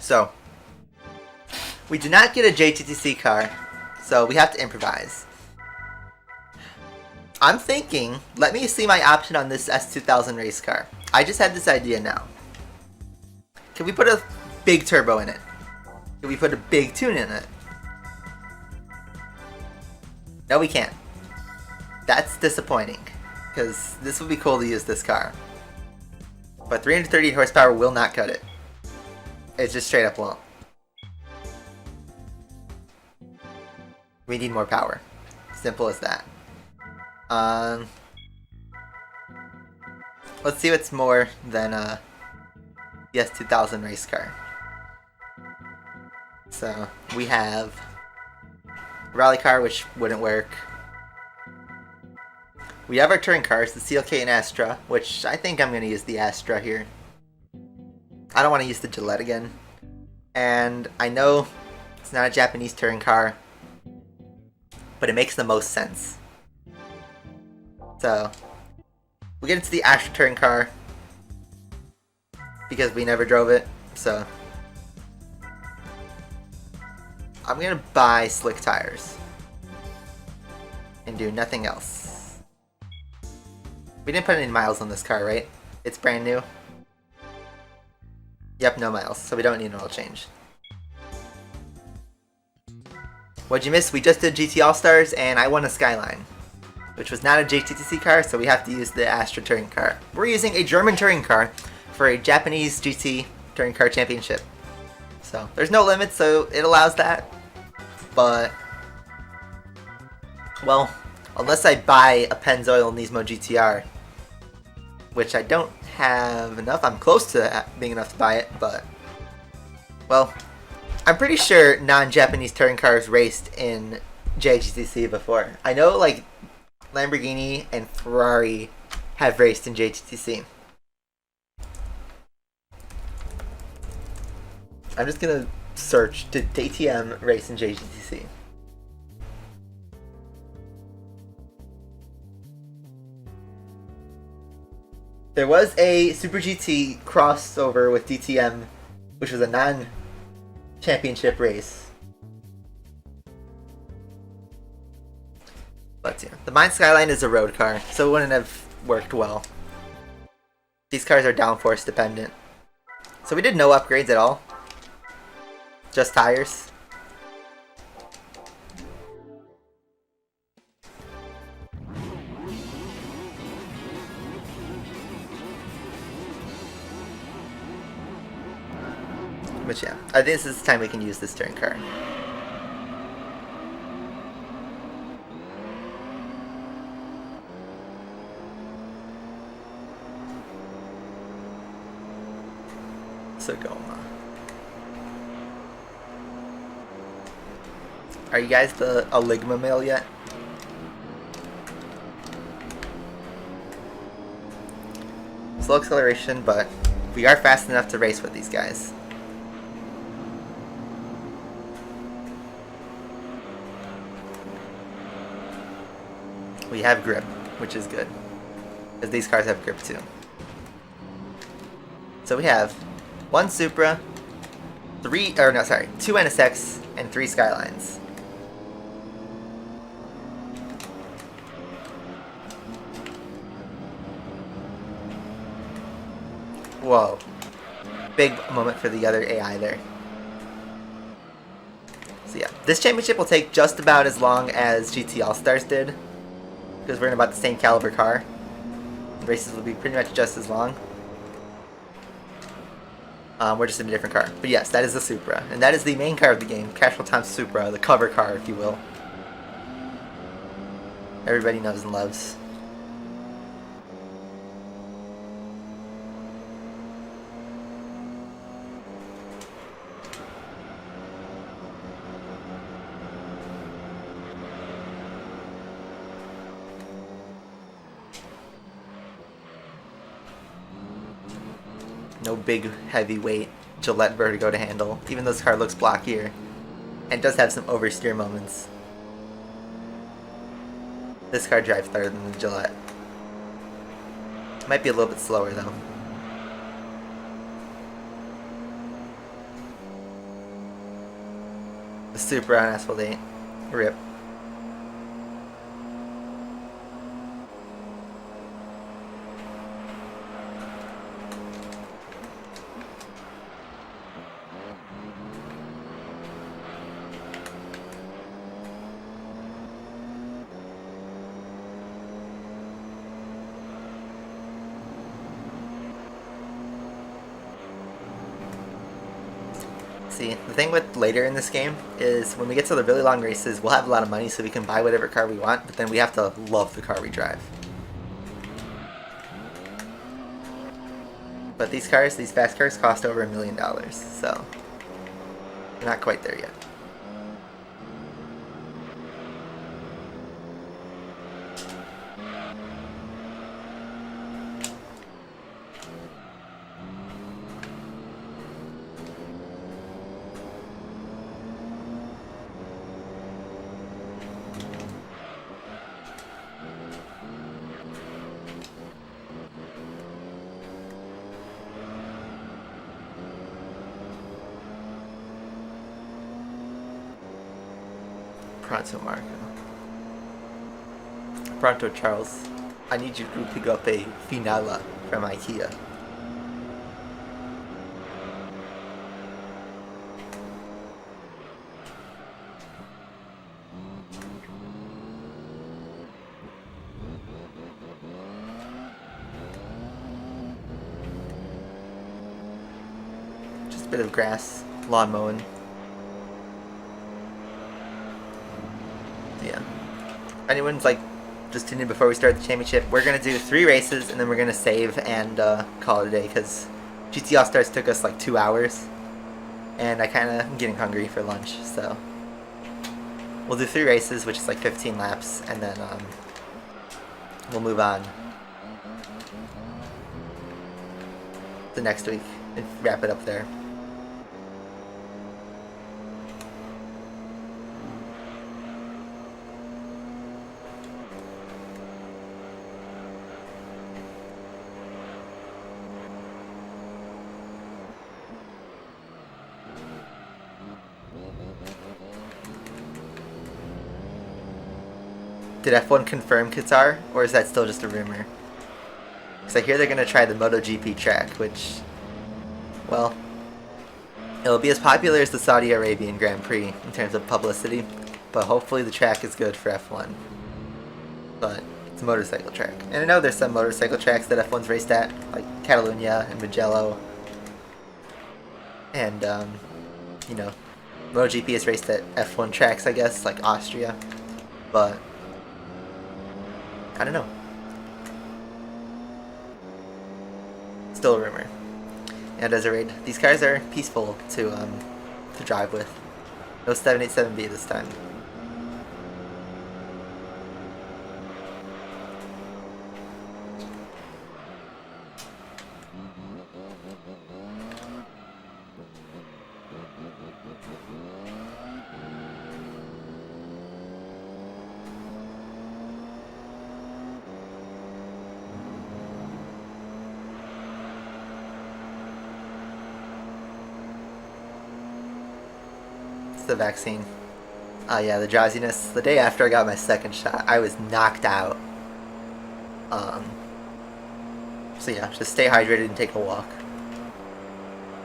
So, we do not get a JGTC car, so we have to improvise. I'm thinking, let me see my option on this S2000 race car. I just had this idea now. Can we put a big turbo in it? Can we put a big tune in it? No, we can't. That's disappointing, because this would be cool to use this car. But 330 horsepower will not cut it. It just straight up won't. We need more power. Simple as that. Let's see what's more than the S2000 race car. So, we have a rally car, which wouldn't work. We have our touring cars, the CLK and Astra, which I think I'm going to use the Astra here. I don't want to use the Gillette again. And I know it's not a Japanese touring car, but it makes the most sense. So, we get into the Astra touring car, because we never drove it, so I'm going to buy slick tires and do nothing else. We didn't put any miles on this car, right? It's brand new. Yep, no miles, so we don't need an oil change. What'd you miss? We just did GT All-Stars, and I won a Skyline, which was not a JGTC car, so we have to use the Astra touring car. We're using a German touring car for a Japanese GT touring car championship. So, there's no limit, so it allows that. But, well, unless I buy a Pennzoil Nismo GTR, which I don't have enough. I'm close to being enough to buy it, but, well, I'm pretty sure non-Japanese touring cars raced in JGTC before. I know, like, Lamborghini and Ferrari have raced in JGTC. I'm just gonna search, did KTM race in JGTC? There was a Super GT crossover with DTM, which was a non-championship race. But yeah, the Mine Skyline is a road car, so it wouldn't have worked well. These cars are downforce dependent. So we did no upgrades at all. Just tires. But yeah, I think this is the time we can use this touring car. Sagoma. Are you guys the Aligma male yet? Slow acceleration, but we are fast enough to race with these guys. We have grip, which is good, because these cars have grip too. So we have one Supra, two NSX, and 3 Skylines. Whoa. Big moment for the other AI there. So yeah, this championship will take just about as long as GT All-Stars did, because we're in about the same caliber car. The races will be pretty much just as long. We're just in a different car. But yes, that is the Supra. And that is the main car of the game. Casual Time Supra, the cover car, if you will. Everybody knows and loves. No big, heavyweight Gillette Vertigo to handle, even though this car looks blockier, and does have some oversteer moments. This car drives better than the Gillette. Might be a little bit slower though. The Super on Asphalt 8. Rip. See, the thing with later in this game is when we get to the really long races, we'll have a lot of money so we can buy whatever car we want, but then we have to love the car we drive. But these cars, these fast cars, cost over $1 million, so we're not quite there yet. Pronto Marco. Pronto Charles. I need you to pick up a Finala from IKEA. Just a bit of grass, lawn mowing. Yeah. Anyone's like just tuning in before we start the championship, we're gonna do 3 races and then we're gonna save and call it a day because GT All Stars took us like 2 hours and I kinda am getting hungry for lunch, so we'll do 3 races, which is like 15 laps, and then we'll move on the next week and wrap it up there. Did F1 confirm Qatar, or is that still just a rumor? Because I hear they're going to try the MotoGP track, which, well, it'll be as popular as the Saudi Arabian Grand Prix in terms of publicity, but hopefully the track is good for F1. But it's a motorcycle track. And I know there's some motorcycle tracks that F1's raced at, like Catalunya and Mugello. And, you know, MotoGP is raced at F1 tracks, I guess, like Austria. But I don't know. Still a rumor. And as a raid, these cars are peaceful to drive with. No 787B this time. The vaccine. Yeah, the drowsiness. The day after I got my second shot, I was knocked out. So yeah, just stay hydrated and take a walk.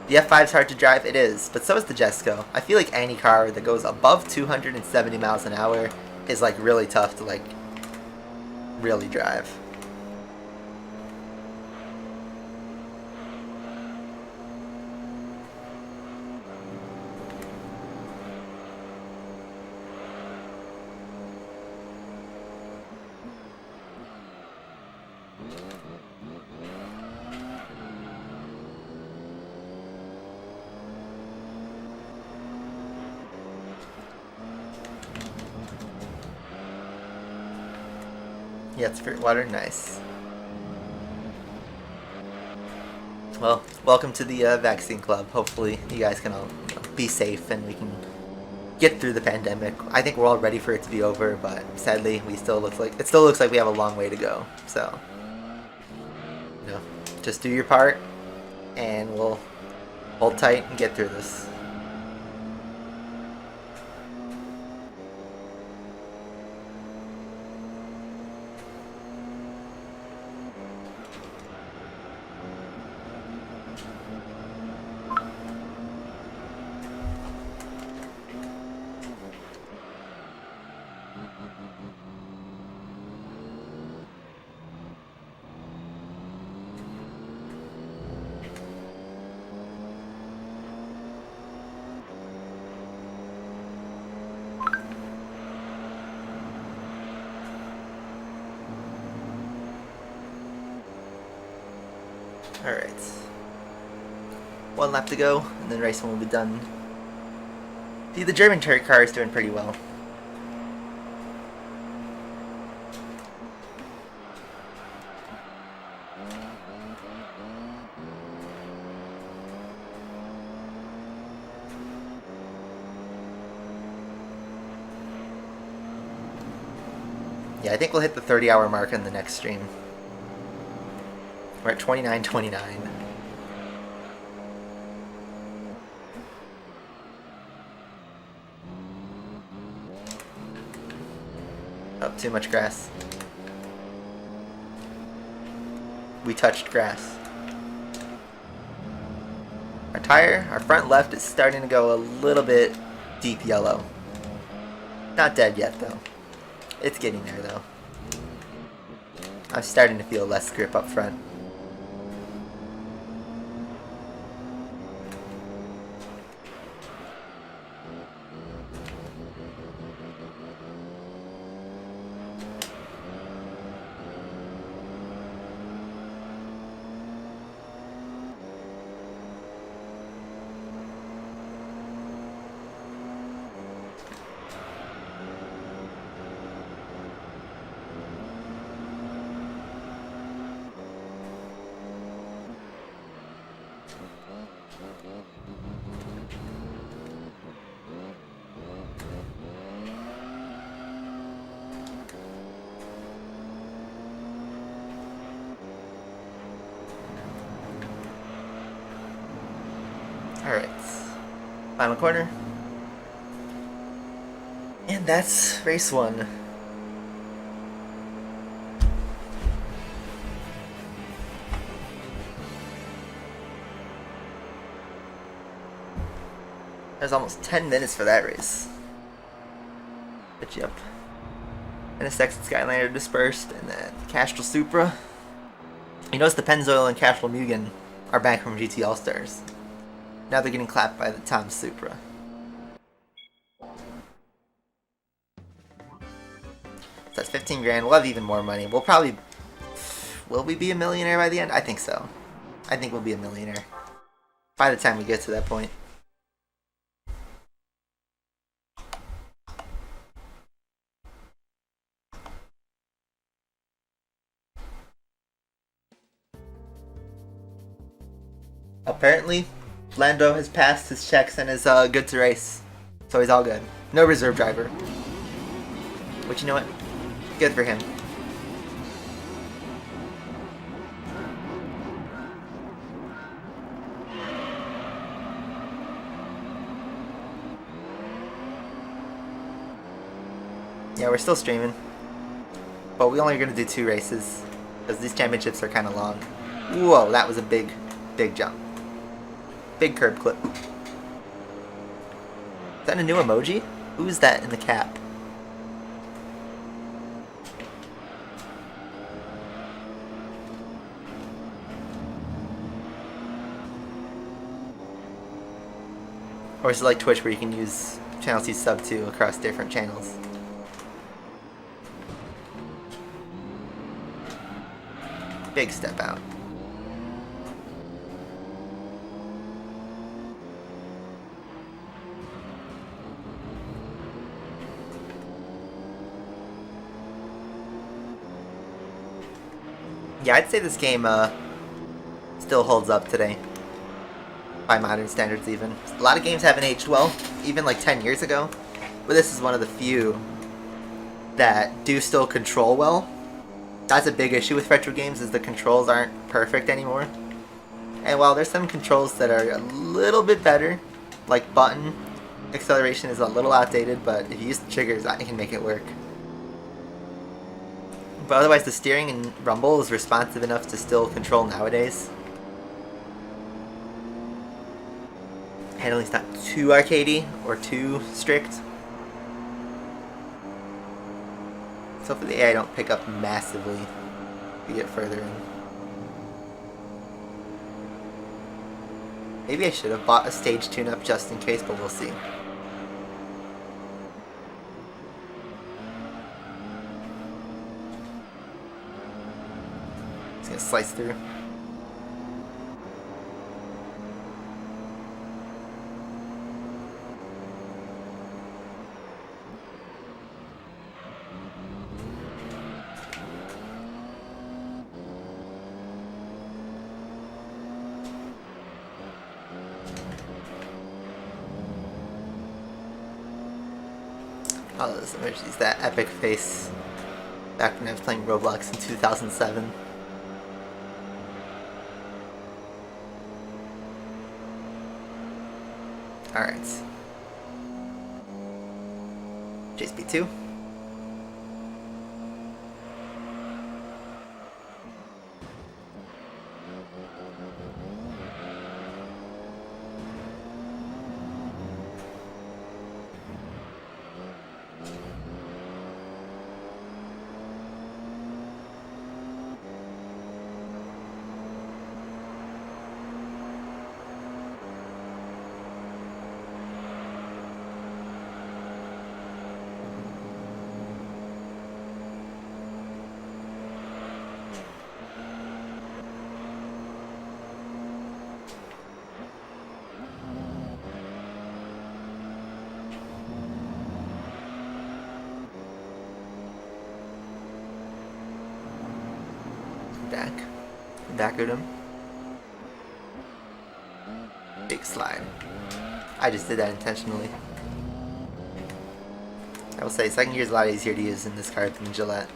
The F5's hard to drive, it is, but so is the Jesco. I feel like any car that goes above 270 miles an hour is like really tough to like really drive. Yeah, it's fruit water, nice. Well, welcome to the vaccine club. Hopefully you guys can all be safe and we can get through the pandemic. I think we're all ready for it to be over, but sadly it still looks like we have a long way to go. So, you know, just do your part and we'll hold tight and get through this. Alright. One lap to go, and then race one will be done. See, the German turret car is doing pretty well. Yeah, I think we'll hit the 30-hour mark in the next stream. We're at 29:29. Oh, too much grass. We touched grass. Our tire, our front left is starting to go a little bit deep yellow. Not dead yet, though. It's getting there, though. I'm starting to feel less grip up front. Alright, final corner. And that's race one. There's almost 10 minutes for that race. But yep. NSX and Skylander dispersed, and then Castrol Supra. You notice the Pennzoil and Castrol Mugen are back from GT All-Stars. Now they're getting clapped by the Tom Supra. So that's 15 grand. We'll have even more money. We'll probably... Will we be a millionaire by the end? I think so. I think we'll be a millionaire by the time we get to that point. Apparently, Lando has passed his checks and is good to race. So he's all good. No reserve driver. But you know what? Good for him. Yeah, we're still streaming. But we only are going to do 2 races. Because these championships are kind of long. Whoa, that was a big, big jump. Big curb clip. Is that a new emoji? Who's that in the cap? Or is it like Twitch where you can use channels you sub to across different channels? Big step out. Yeah, I'd say this game still holds up today. By modern standards even. A lot of games haven't aged well, even like 10 years ago. But this is one of the few that do still control well. That's a big issue with retro games, is the controls aren't perfect anymore. And while there's some controls that are a little bit better, like button acceleration is a little outdated, but if you use the triggers, I can make it work. But otherwise, the steering and rumble is responsive enough to still control nowadays. Handling's not too arcadey or too strict. So hopefully the AI don't pick up massively if we get further in. Maybe I should have bought a stage tune-up just in case, but we'll see. It's gonna slice through. All those emojis, that epic face back when I was playing Roblox in 2007. Alright. JSP2. Back at him. Big slide. I just did that intentionally. I will say, second gear is a lot easier to use in this card than Gillette.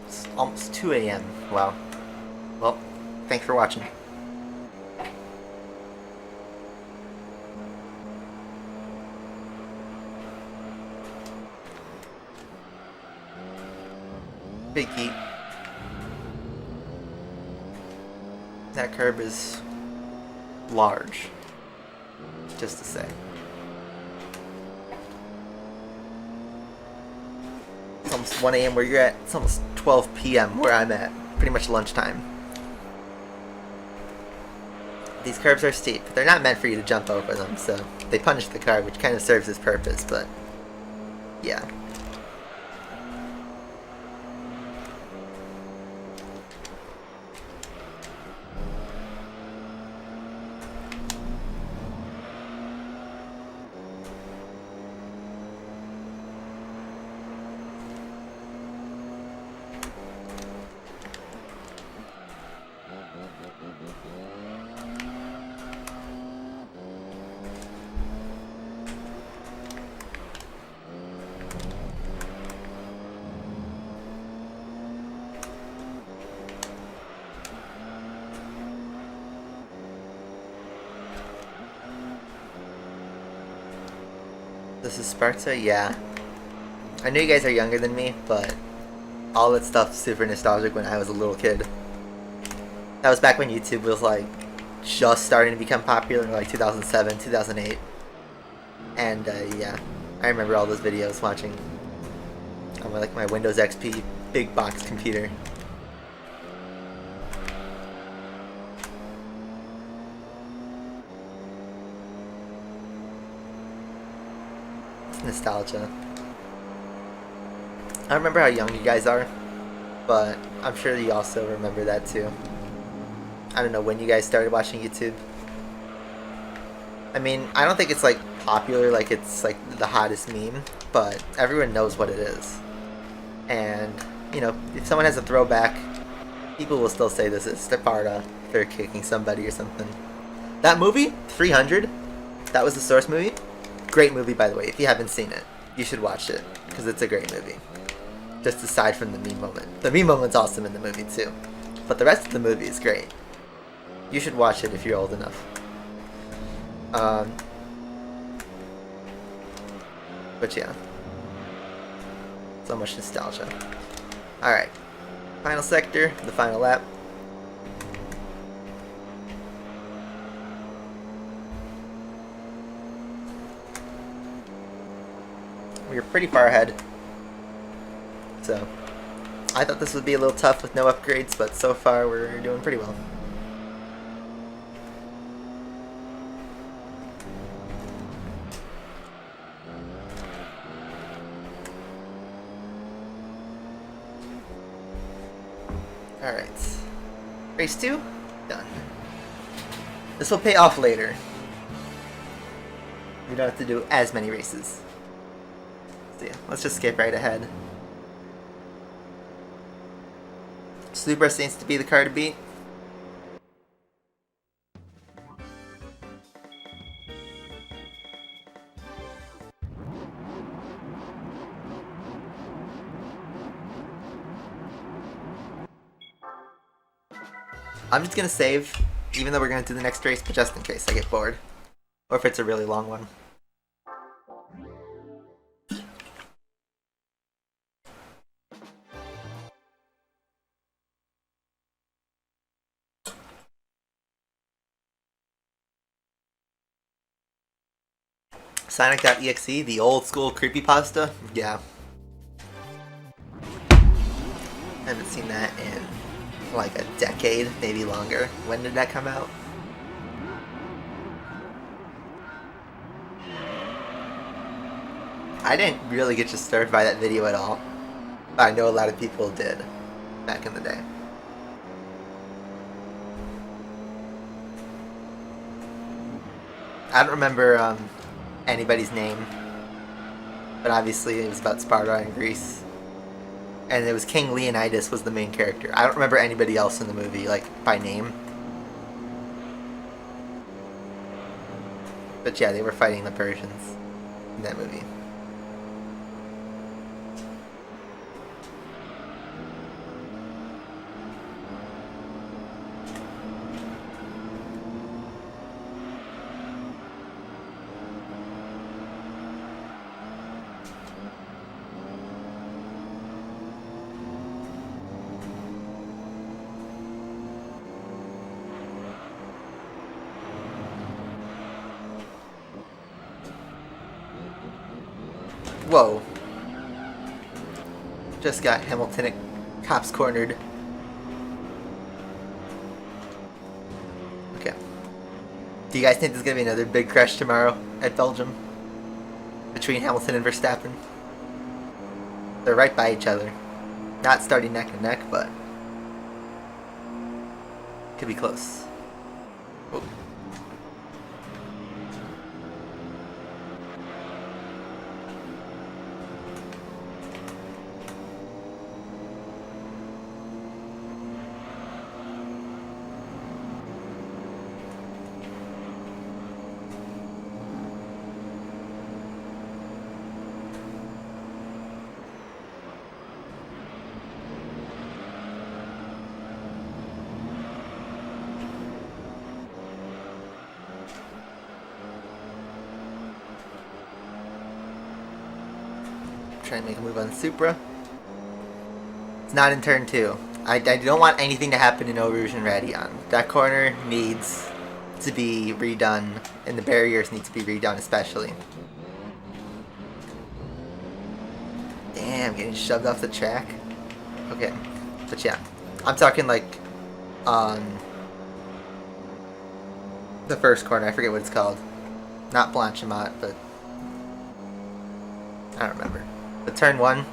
It's almost 2 AM. Wow. Well, thanks for watching. Big heat. That curb is large, just to say. It's almost 1 AM where you're at. It's almost 12 PM where I'm at. Pretty much lunchtime. These curbs are steep. They're not meant for you to jump over them, so they punish the car, which kind of serves its purpose, but yeah. This is Sparta? Yeah. I know you guys are younger than me, but all that stuff's super nostalgic when I was a little kid. That was back when YouTube was like just starting to become popular, like 2007, 2008. And yeah, I remember all those videos watching on my Windows XP big box computer. Nostalgia. I don't remember how young you guys are, but I'm sure you also remember that too. I don't know when you guys started watching YouTube. I mean, I don't think it's like popular, like it's like the hottest meme, but everyone knows what it is. And, you know, if someone has a throwback, people will still say this is Sparta, they're kicking somebody or something. That movie, 300, that was the Source movie. Great movie, by the way. If you haven't seen it, you should watch it, because it's a great movie. Just aside from the meme moment. The meme moment's awesome in the movie, too. But the rest of the movie is great. You should watch it if you're old enough. But yeah. So much nostalgia. Alright. Final sector, the final lap. We're pretty far ahead. So, I thought this would be a little tough with no upgrades, but so far we're doing pretty well. Alright. Race 2? Done. This will pay off later. We don't have to do as many races. So yeah, let's just skip right ahead. Supra seems to be the car to beat. I'm just gonna save, even though we're gonna do the next race, but just in case I get bored. Or if it's a really long one. Sonic.exe, the old school creepypasta? Yeah. I haven't seen that in like a decade, maybe longer. When did that come out? I didn't really get disturbed by that video at all. But I know a lot of people did back in the day. I don't remember anybody's name, but obviously it was about Sparta and Greece. And it was King Leonidas was the main character. I don't remember anybody else in the movie, like, by name. But yeah, they were fighting the Persians in that movie. Whoa. Just got Hamilton at cops cornered. Okay. Do you guys think there's going to be another big crash tomorrow at Belgium? Between Hamilton and Verstappen? They're right by each other. Not starting neck and neck, but could be close. Oh. Try and make a move on Supra. It's not in turn 2. I don't want anything to happen in Eau Rouge and Radeon. That corner needs to be redone, and the barriers need to be redone especially. Damn, getting shoved off the track. Okay, but yeah, I'm talking like the first corner. I forget what it's called. Not Blanchimont, but I don't remember. But turn 1,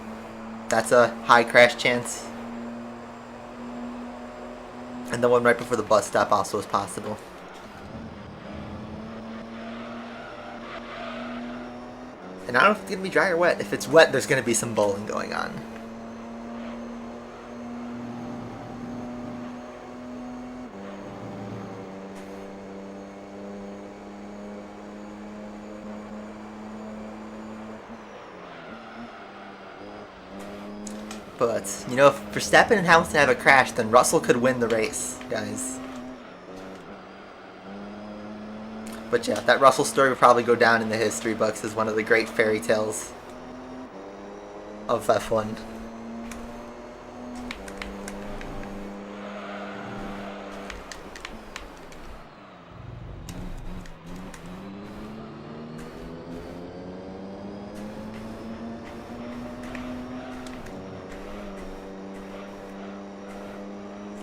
that's a high crash chance. And the one right before the bus stop also is possible. And I don't know if it's going to be dry or wet. If it's wet, there's going to be some bowling going on. But, you know, if Verstappen and Hamilton have a crash, then Russell could win the race, guys. But yeah, that Russell story will probably go down in the history books as one of the great fairy tales of F1.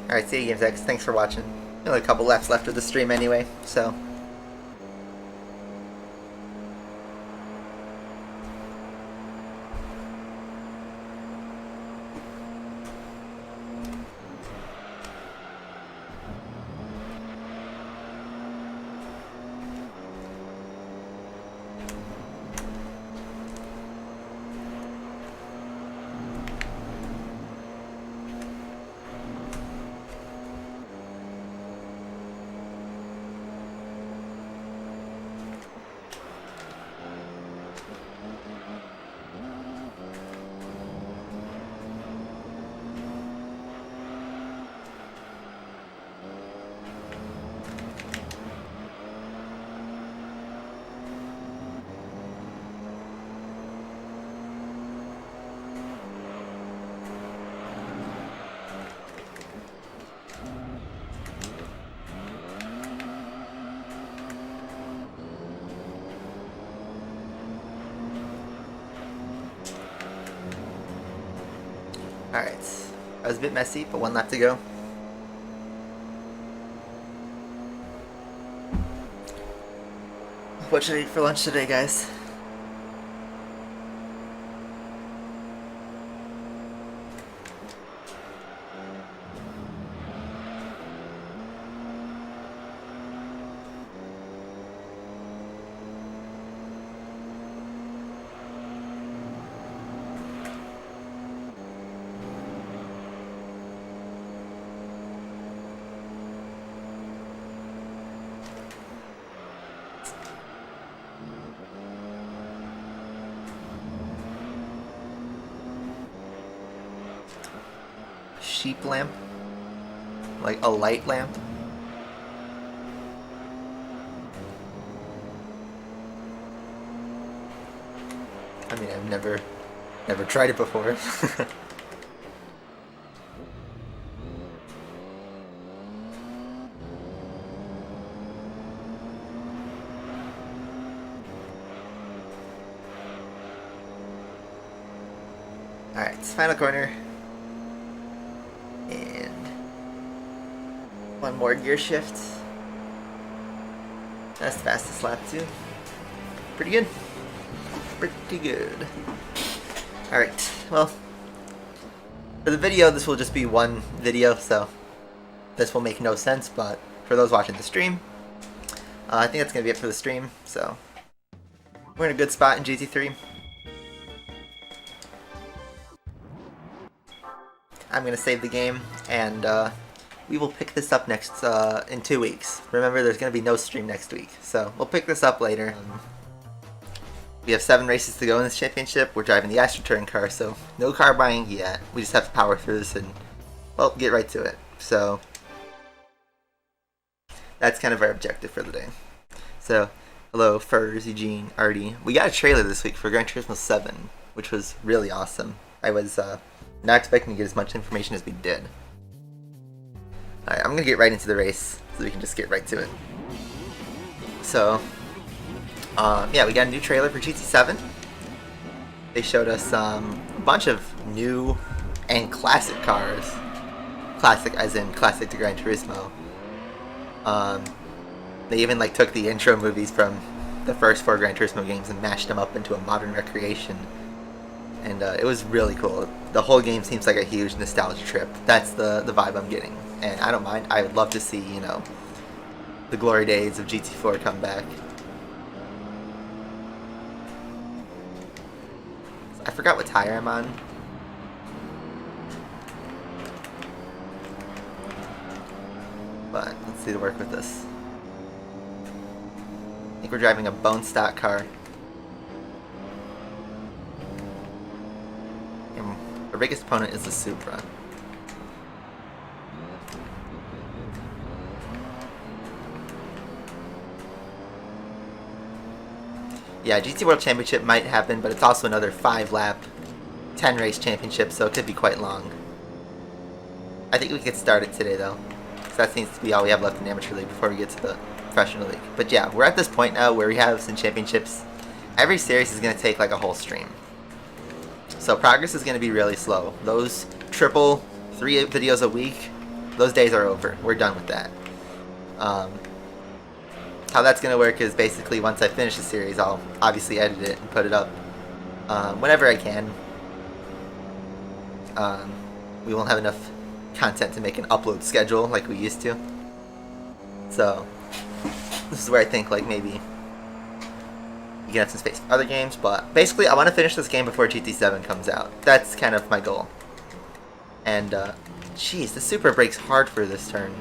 Alright, see you, GamesX. Thanks for watching. Only a couple laps left of the stream anyway, so. Alright, that was a bit messy, but one lap to go. What should I eat for lunch today, guys? Sheep lamp? Like a light lamp? I mean, I've never tried it before. Alright, final corner. And one more gear shift. That's the fastest lap too. Pretty good. Pretty good. Alright, well, for the video, this will just be one video, so this will make no sense, but for those watching the stream, I think that's going to be it for the stream, so we're in a good spot in GT3. I'm going to save the game, and we will pick this up next in 2 weeks. Remember, there's going to be no stream next week, so we'll pick this up later. We have 7 races to go in this championship. We're driving the AstroTurn car, so no car buying yet. We just have to power through this and, well, get right to it. So that's kind of our objective for the day. So, hello, Furs, Eugene, Artie. We got a trailer this week for Gran Turismo 7, which was really awesome. I was not expecting to get as much information as we did. Alright, I'm going to get right into the race, so we can just get right to it. So, yeah, we got a new trailer for GT7. They showed us a bunch of new and classic cars. Classic as in classic to Gran Turismo. They even like took the intro movies from the first 4 Gran Turismo games and mashed them up into a modern recreation. And it was really cool. The whole game seems like a huge nostalgia trip. That's the vibe I'm getting. And I don't mind. I would love to see, you know, the glory days of GT4 come back. I forgot what tire I'm on. But let's see to work with this. I think we're driving a bone stock car. And our biggest opponent is the Supra. Yeah, GT World Championship might happen, but it's also another 5-lap, 10-race championship, so it could be quite long. I think we could start it today, though, because that seems to be all we have left in Amateur League before we get to the Professional League. But yeah, we're at this point now where we have some championships. Every series is going to take like a whole stream. So progress is going to be really slow. Those triple 3 videos a week, those days are over. We're done with that. How that's going to work is basically once I finish the series, I'll obviously edit it and put it up whenever I can. We won't have enough content to make an upload schedule like we used to. So this is where I think like maybe you can have some space for other games, but basically I want to finish this game before GT7 comes out. That's kind of my goal. And jeez, the Supra brakes hard for this turn.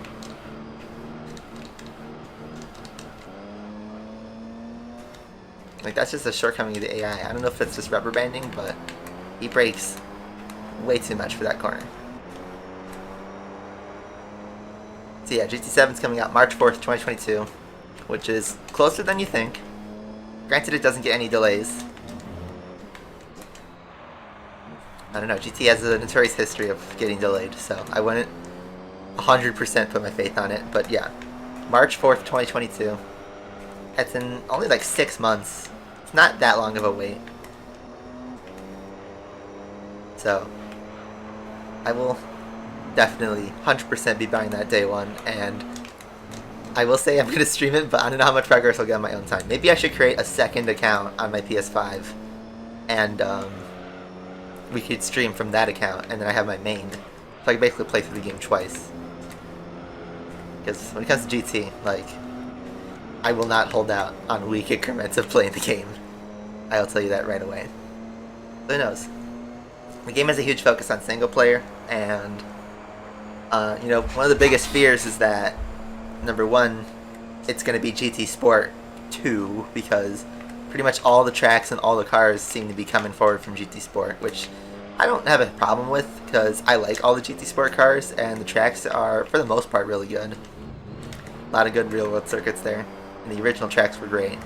Like, that's just a shortcoming of the AI. I don't know if it's just rubber banding, but he brakes way too much for that corner. So yeah, GT7's coming out March 4th, 2022, which is closer than you think. Granted, it doesn't get any delays. I don't know, GT has a notorious history of getting delayed, so I wouldn't 100% put my faith on it. But yeah, March 4th, 2022. That's in only like 6 months. It's not that long of a wait. So, I will definitely 100% be buying that day one, and I will say I'm going to stream it, but I don't know how much progress I'll get on my own time. Maybe I should create a second account on my PS5, and we could stream from that account, and then I have my main. So I can basically play through the game twice. Because when it comes to GT, like, I will not hold out on weak increments of playing the game. I'll tell you that right away. Who knows? The game has a huge focus on single player, and you know, one of the biggest fears is that, number one, it's going to be GT Sport 2, because pretty much all the tracks and all the cars seem to be coming forward from GT Sport, which I don't have a problem with, because I like all the GT Sport cars, and the tracks are, for the most part, really good. A lot of good real-world circuits there, and the original tracks were great.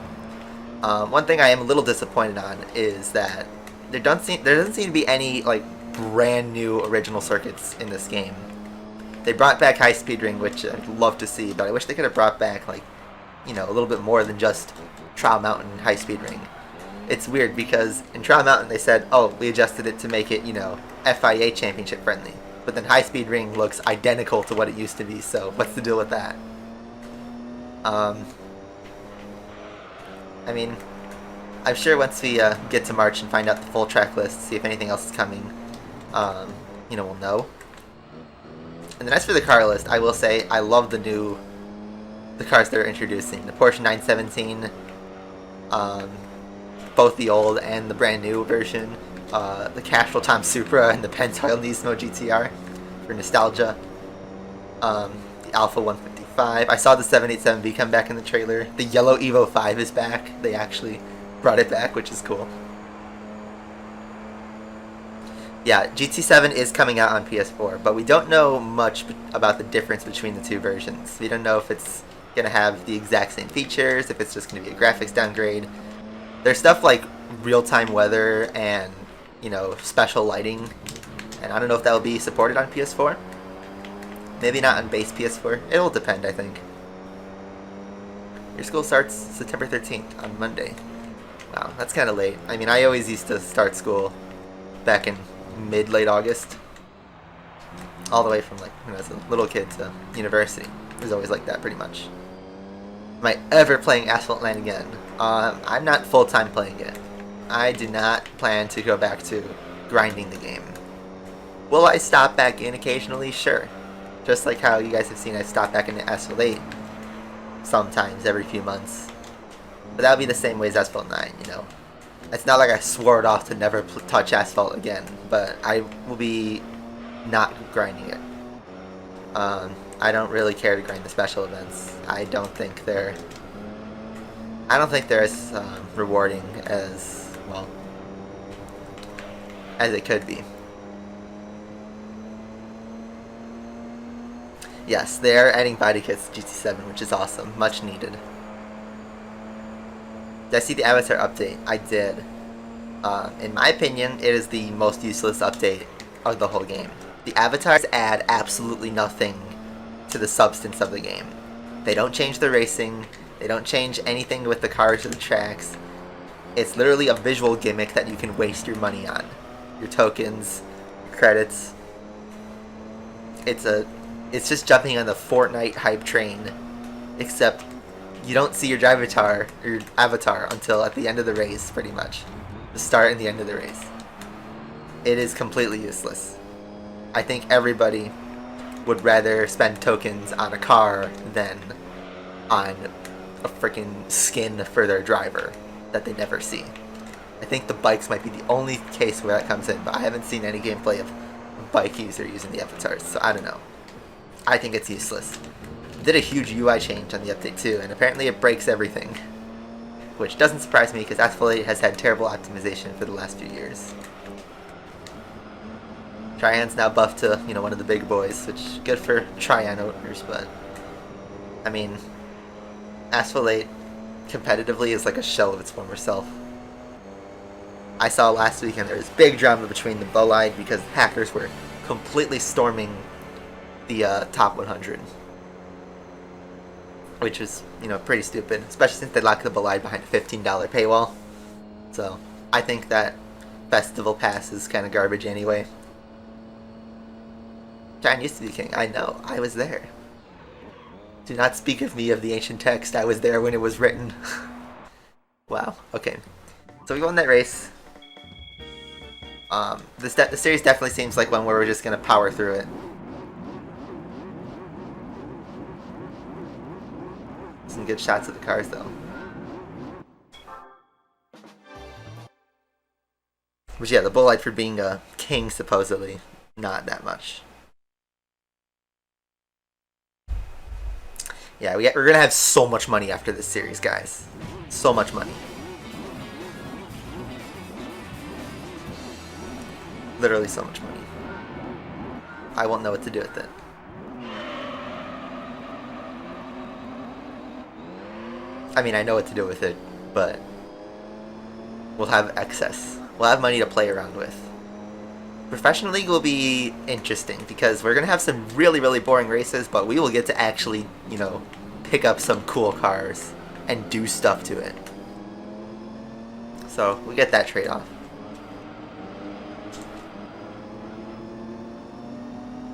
One thing I am a little disappointed on is that there doesn't seem to be any like brand new original circuits in this game. They brought back High Speed Ring, which I'd love to see, but I wish they could have brought back, like, you know, a little bit more than just Trial Mountain High Speed Ring. It's weird because in Trial Mountain they said, oh, we adjusted it to make it, you know, FIA championship friendly. But then High Speed Ring looks identical to what it used to be, so what's the deal with that? I mean, I'm sure once we get to March and find out the full track list, see if anything else is coming, you know, we'll know. And then as for the car list, I will say I love the cars they're introducing. The Porsche 917, both the old and the brand new version, the Castrol Tom Supra and the Pennzoil Nismo GTR for nostalgia, the Alpha 155. I saw the 787B come back in the trailer. The yellow Evo 5 is back. They actually brought it back, which is cool. Yeah, GT7 is coming out on PS4, but we don't know much about the difference between the two versions. We don't know if it's going to have the exact same features, if it's just going to be a graphics downgrade. There's stuff like real-time weather and, you know, special lighting, and I don't know if that will be supported on PS4. Maybe not on base PS4. It'll depend, I think. Your school starts September 13th on Monday. Wow, that's kind of late. I mean, I always used to start school back in mid-late August. All the way from, like, when I was a little kid to university. It was always like that, pretty much. Am I ever playing Asphalt 9 again? I'm not full-time playing it. I do not plan to go back to grinding the game. Will I stop back in occasionally? Sure. Just like how you guys have seen I stop back into Asphalt 8 sometimes every few months. But that would be the same way as Asphalt 9, you know. It's not like I swore it off to never touch Asphalt again, but I will be not grinding it. I don't really care to grind the special events. I don't think they're as rewarding as, well, as it could be. Yes, they are adding body kits to GT7, which is awesome. Much needed. Did I see the Avatar update? I did. In my opinion, it is the most useless update of the whole game. The avatars add absolutely nothing to the substance of the game. They don't change the racing. They don't change anything with the cars or the tracks. It's literally a visual gimmick that you can waste your money on. Your tokens, your credits. It's just jumping on the Fortnite hype train, except you don't see your avatar until at the end of the race, pretty much. The start and the end of the race. It is completely useless. I think everybody would rather spend tokens on a car than on a freaking skin for their driver that they never see. I think the bikes might be the only case where that comes in, but I haven't seen any gameplay of a bike user using the avatars, so I don't know. I think it's useless. It did a huge UI change on the update too, and apparently it breaks everything. Which doesn't surprise me because Asphalt 8 has had terrible optimization for the last few years. Trian's now buffed to, you know, one of the big boys, which good for Trian owners, but I mean, Asphalt 8 competitively is like a shell of its former self. I saw last weekend there was big drama between the Bolide because hackers were completely storming the top 100, which was, you know, pretty stupid, especially since they locked the Bolide behind a $15 paywall. So I think that festival pass is kind of garbage anyway. Shine used to be king. I know. I was there. Do not speak of me of the ancient text. I was there when it was written. Wow. Okay. So we won that race. The series definitely seems like one where we're just gonna power through it. Some good shots of the cars though. But yeah, the bull light for being a king supposedly, not that much. Yeah, we're gonna have so much money after this series, guys. So much money. Literally so much money. I won't know what to do with it. I mean, I know what to do with it, but we'll have excess. We'll have money to play around with. Professional League will be interesting because we're going to have some really, really boring races, but we will get to actually, you know, pick up some cool cars and do stuff to it. So, we get that trade-off.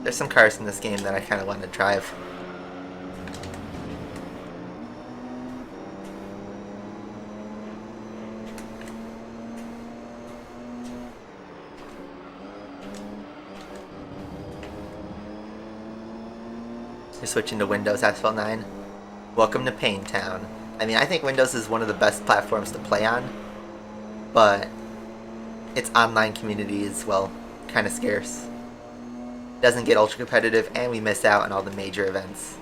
There's some cars in this game that I kind of want to drive. You're switching to Windows Asphalt 9. Welcome to Pain Town. I mean, I think Windows is one of the best platforms to play on, but its online community is, well, kind of scarce. Doesn't get ultra competitive, and we miss out on all the major events.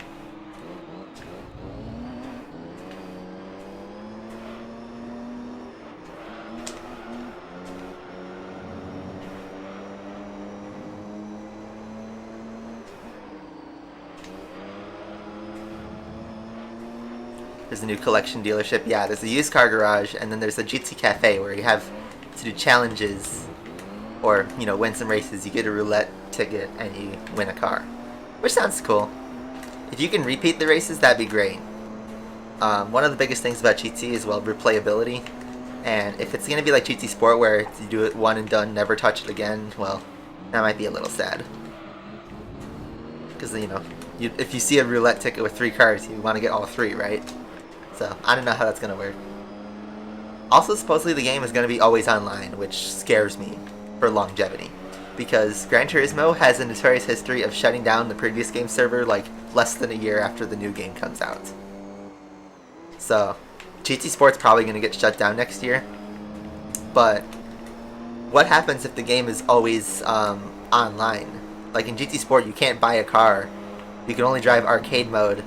There's a new collection dealership. Yeah, there's a used car garage, and then there's a GT Cafe where you have to do challenges or, you know, win some races. You get a roulette ticket and you win a car, which sounds cool. If you can repeat the races, that'd be great. One of the biggest things about GT is, well, replayability, and if it's going to be like GT Sport where you do it one and done, never touch it again, well, that might be a little sad. Because, you know, if you see a roulette ticket with 3 cars, you want to get all 3, right? So, I don't know how that's going to work. Also, supposedly the game is going to be always online, which scares me for longevity. Because Gran Turismo has a notorious history of shutting down the previous game server like less than a year after the new game comes out. So, GT Sport's probably going to get shut down next year. But, what happens if the game is always online? Like in GT Sport, you can't buy a car. You can only drive arcade mode.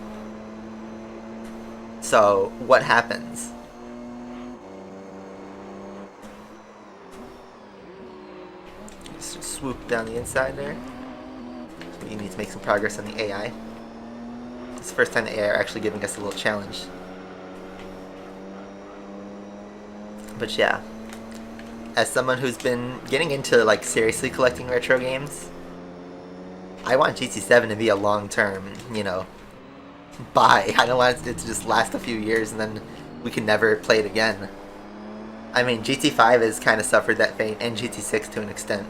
So, what happens? Just swoop down the inside there. We need to make some progress on the AI. It's the first time the AI are actually giving us a little challenge. But yeah, as someone who's been getting into like seriously collecting retro games, I want GT7 to be a long-term, you know, buy. I don't want it to just last a few years and then we can never play it again. I mean, GT5 has kind of suffered that fate, and GT6 to an extent.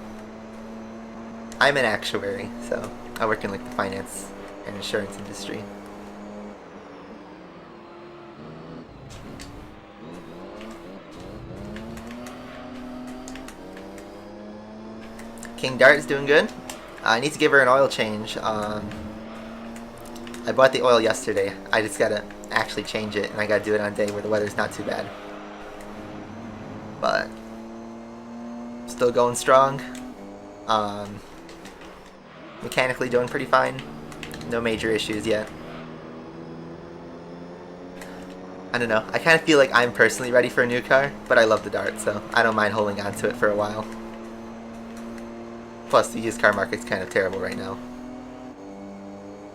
I'm an actuary, so I work in like the finance and insurance industry. King Dart is doing good. I need to give her an oil change. I bought the oil yesterday. I just gotta actually change it, and I gotta do it on a day where the weather's not too bad. But still going strong. Mechanically doing pretty fine. No major issues yet. I don't know. I kind of feel like I'm personally ready for a new car, but I love the Dart, so I don't mind holding on to it for a while. Plus, the used car market's kind of terrible right now.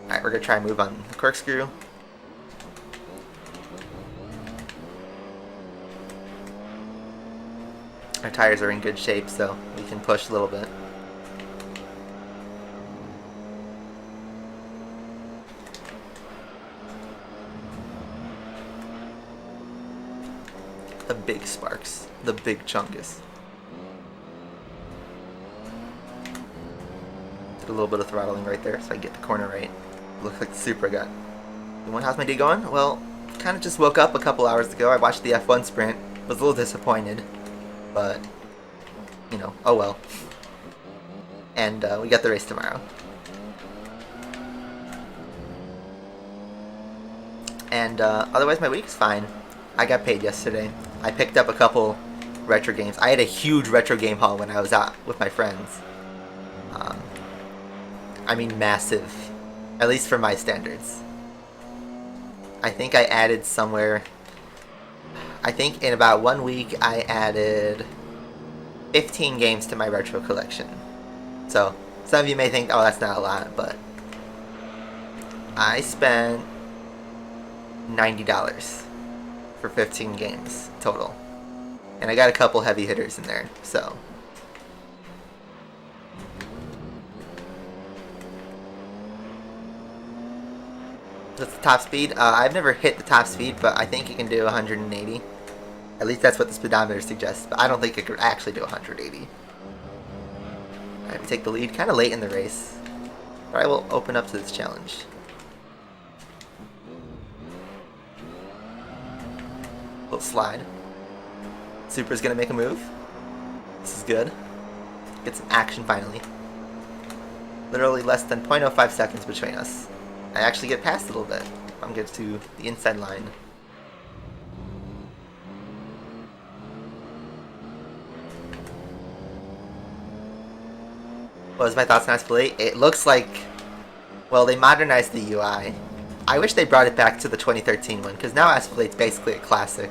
Alright, we're going to try and move on the corkscrew. Our tires are in good shape, so we can push a little bit. The big sparks. The big chungus. a little bit of throttling right there so I get the corner right. Looks like the Supra got. How's my day going? Well, kind of just woke up a couple hours ago. I watched the F1 sprint. Was a little disappointed, but you know, oh well. And we got the race tomorrow. And otherwise, my week's fine. I got paid yesterday. I picked up a couple retro games. I had a huge retro game haul when I was out with my friends. I mean, massive, at least for my standards. I think I added somewhere. I think in about 1 week I added 15 games to my retro collection. So some of you may think, oh, that's not a lot, but I spent $90 for 15 games total, and I got a couple heavy hitters in there. So that's the top speed. I've never hit the top speed, but I think it can do 180. At least that's what the speedometer suggests, but I don't think it could actually do 180. I take the lead kind of late in the race, but I will open up to this challenge. Little slide. Supra's gonna make a move. This is good. Get some action finally. Literally less than 0.05 seconds between us. I actually get past a little bit. I'm good to the inside line. What was my thoughts on Asphalt 8? It looks like, well, they modernized the UI. I wish they brought it back to the 2013 one, because now Asphalt 8's basically a classic.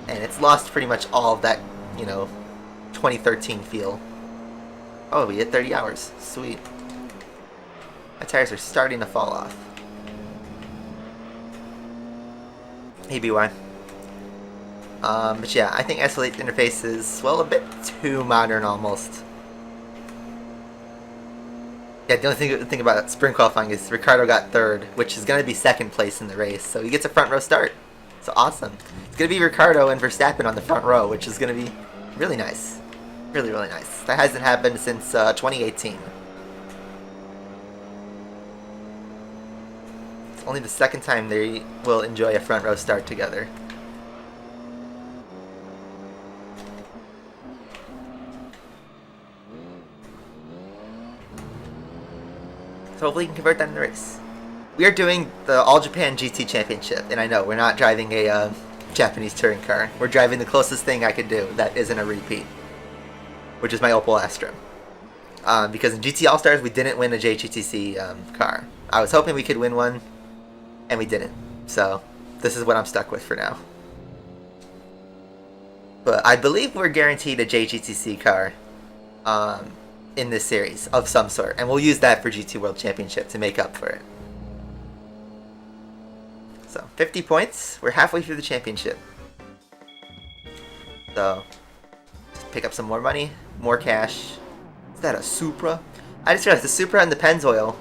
And it's lost pretty much all of that, you know, 2013 feel. Oh, we hit 30 hours. Sweet. My tires are starting to fall off. Hey, BY. But yeah, I think Asphalt 8's interface is, well, a bit too modern almost. Yeah, the only thing about sprint qualifying is Ricardo got third, which is going to be second place in the race, so he gets a front row start. So awesome. It's going to be Ricardo and Verstappen on the front row, which is going to be really nice. Really, really nice. That hasn't happened since 2018. It's only the second time they will enjoy a front row start together. So hopefully you can convert that in the race. We are doing the All Japan GT Championship, and I know we're not driving a Japanese touring car. We're driving the closest thing I could do that isn't a repeat, which is my Opel Astra. Because in GT All-Stars we didn't win a JGTC car. I was hoping we could win one, and we didn't. So this is what I'm stuck with for now. But I believe we're guaranteed a JGTC car in this series of some sort, and we'll use that for GT World Championship to make up for it. So 50 points. We're halfway through the championship. So just pick up some more money, more cash. Is that a Supra? I just realized the Supra and the Pennzoil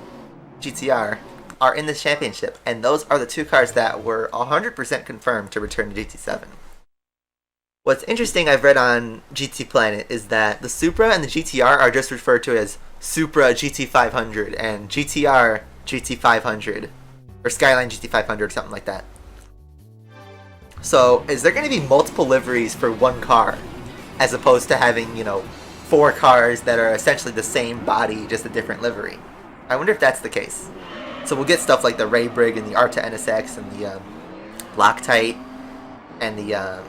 GTR are in this championship, and those are the two cars that were 100% confirmed to return to GT7. What's interesting I've read on GT Planet is that the Supra and the GTR are just referred to as Supra GT500 and GTR GT500. Or Skyline GT500 or something like that. So, is there going to be multiple liveries for one car? As opposed to having, you know, 4 cars that are essentially the same body, just a different livery. I wonder if that's the case. So we'll get stuff like the Ray Brig and the Arta NSX and the Loctite and the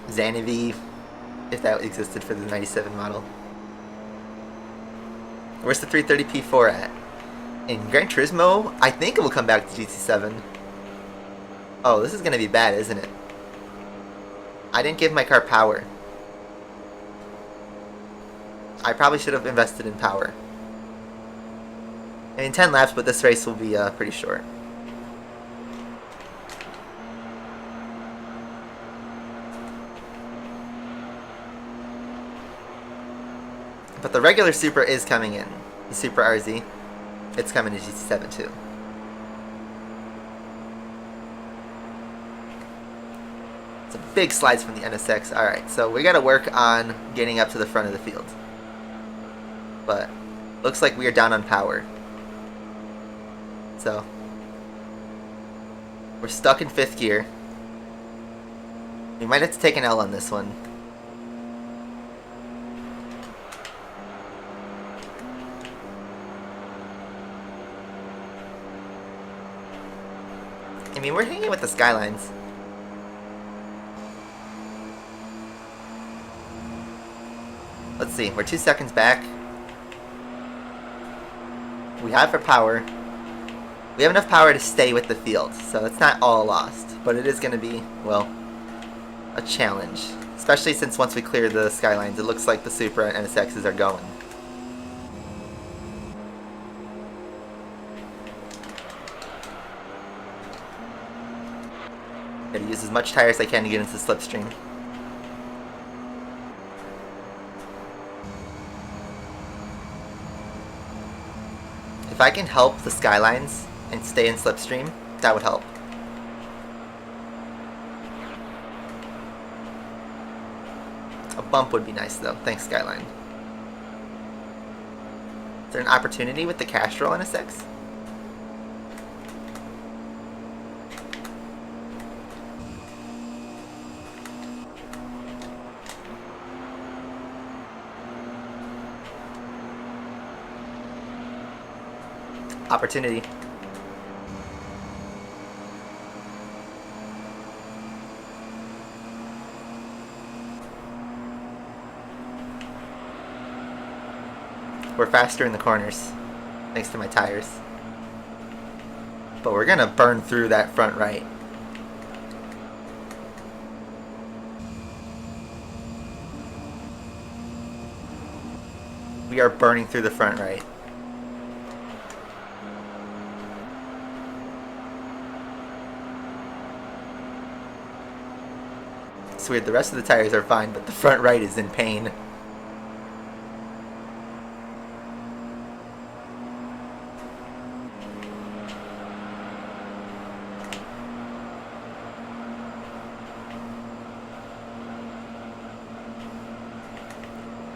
Xanavi, if that existed for the 97 model. Where's the 330 P4 at? In Gran Turismo, I think it will come back to GT7. Oh, this is going to be bad, isn't it? I didn't give my car power. I probably should have invested in power. I mean, 10 laps, but this race will be pretty short. But the regular Supra is coming in. The Supra RZ. It's coming to GT7 too. Some big slides from the NSX. Alright, so we gotta work on getting up to the front of the field. But Looks like we are down on power. So, we're stuck in 5th gear. We might have to take an L on this one. I mean, we're hanging with the skylines. Let's see, we're 2 seconds back. We have our power. We have enough power to stay with the field, so it's not all lost. But it is going to be, well, a challenge. Especially since once we clear the skylines, it looks like the Supra and NSXs are going. Gotta use as much tire as I can to get into the slipstream. If I can help the skylines and stay in slipstream, that would help. A bump would be nice though. Thanks, Skyline. Is there an opportunity with the Castrol NSX? Opportunity. We're faster in the corners, thanks to my tires. But we're gonna burn through that front right. We are burning through the front right. It's weird, the rest of the tires are fine, but the front right is in pain.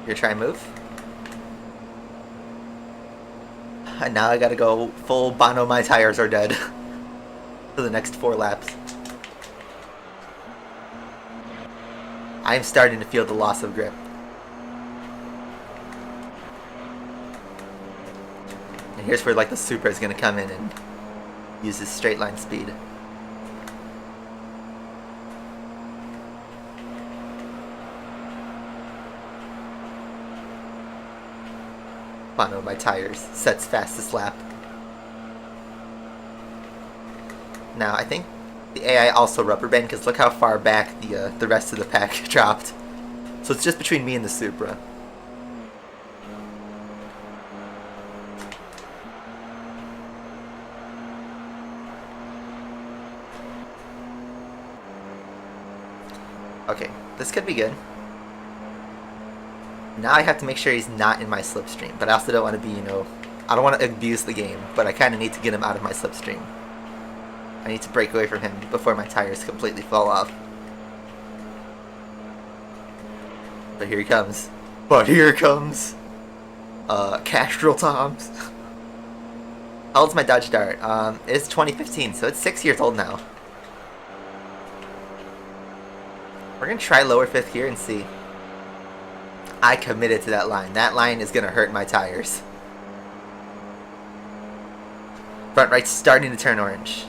You're trying to move? And now I gotta go full Bono, my tires are dead for the next 4 laps. I'm starting to feel the loss of grip. And here's where like the Supra is gonna come in and use his straight line speed. Bono, my tires, sets fastest lap. Now I think the AI also rubber band because look how far back the rest of the pack dropped. So it's just between me and the Supra. Okay, this could be good. Now I have to make sure he's not in my slipstream, but I also don't want to be, I don't want to abuse the game, but I kind of need to get him out of my slipstream. I need to break away from him before my tires completely fall off. But here he comes. Castrol Toms. How old's my Dodge Dart? It's 2015, so it's 6 years old now. We're gonna try lower 5th gear and see. I committed to that line. That line is gonna hurt my tires. Front right's starting to turn orange.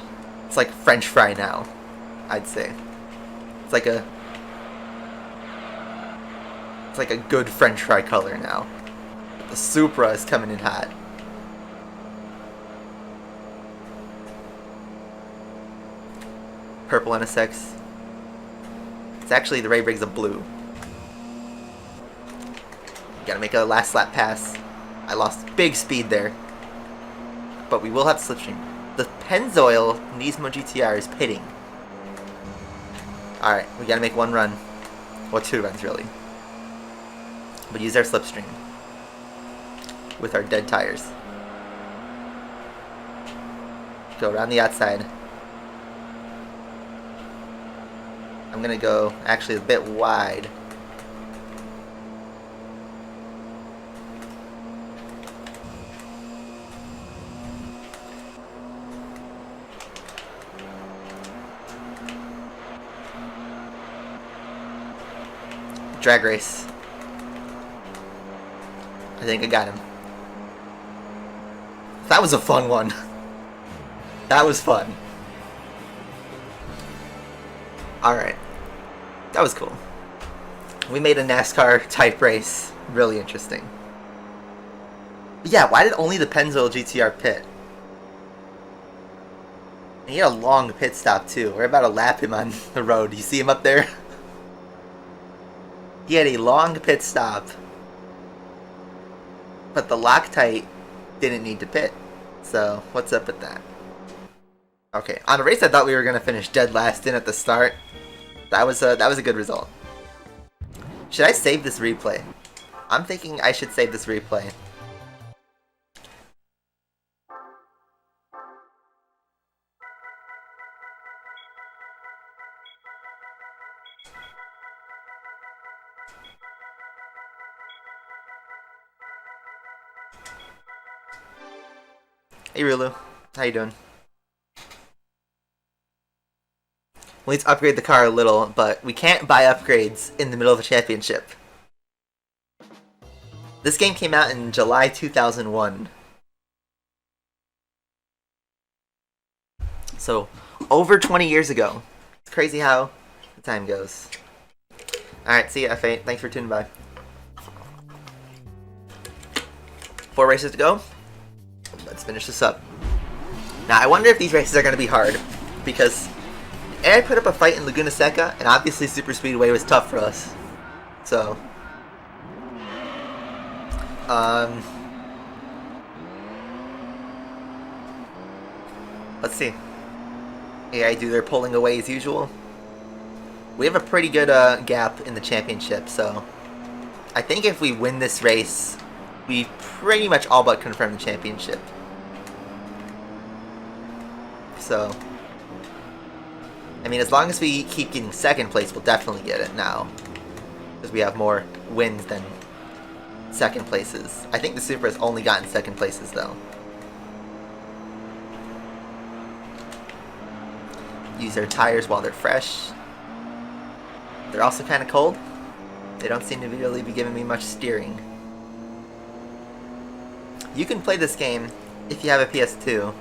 It's like French fry now, I'd say. It's like a good French fry color now. The Supra is coming in hot. Purple NSX. It's actually the Ray Briggs of blue. Gotta make a last lap pass. I lost big speed there. But we will have slipstream. The Pennzoil Nismo GTR is pitting. Alright, we gotta make 1 run. Well, 2 runs really. But use our slipstream. With our dead tires. Go around the outside. I'm gonna go actually a bit wide. Drag race. I think I got him. That was a fun one. That was fun. Alright. That was cool. We made a NASCAR type race. Really interesting. But yeah, why did only the Pennzoil GTR pit? And he had a long pit stop too. We're about to lap him on the road. You see him up there? He had a long pit stop. But the Loctite didn't need to pit. So, what's up with that? Okay, on a race I thought we were going to finish dead last in at the start. That was a good result. Should I save this replay? I'm thinking I should save this replay. Hey Rulu, how you doing? We need to upgrade the car a little, but we can't buy upgrades in the middle of a championship. This game came out in July 2001. So, over 20 years ago. It's crazy how the time goes. Alright, see ya, F8. Thanks for tuning by. 4 races to go. Let's finish this up. Now, I wonder if these races are going to be hard, because I put up a fight in Laguna Seca, and obviously Super Speedway was tough for us. So, let's see. AI do their pulling away as usual. We have a pretty good gap in the championship, so I think if we win this race, we pretty much all but confirm the championship. So, I mean, as long as we keep getting second place, we'll definitely get it now. Because we have more wins than second places. I think the Supra has only gotten second places, though. Use their tires while they're fresh. They're also kind of cold. They don't seem to really be giving me much steering. You can play this game if you have a PS2.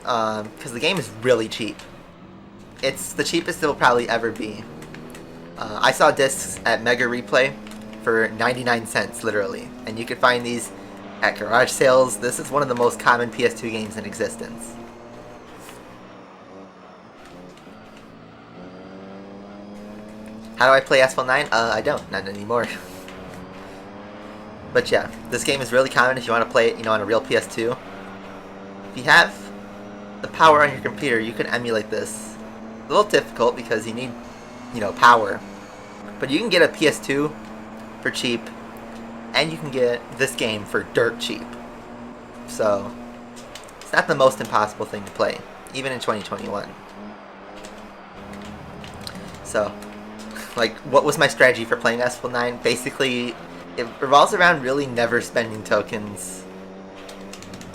Because the game is really cheap. It's the cheapest it will probably ever be. I saw discs at Mega Replay for 99 cents, literally. And you can find these at garage sales. This is one of the most common PS2 games in existence. How do I play Asphalt 9? I don't. Not anymore. But yeah, this game is really common if you want to play it, on a real PS2. If you have the power on your computer, you can emulate this. A little difficult because you need, power. But you can get a PS2 for cheap, and you can get this game for dirt cheap. So, it's not the most impossible thing to play, even in 2021. So, what was my strategy for playing Asphalt 9? Basically, it revolves around really never spending tokens,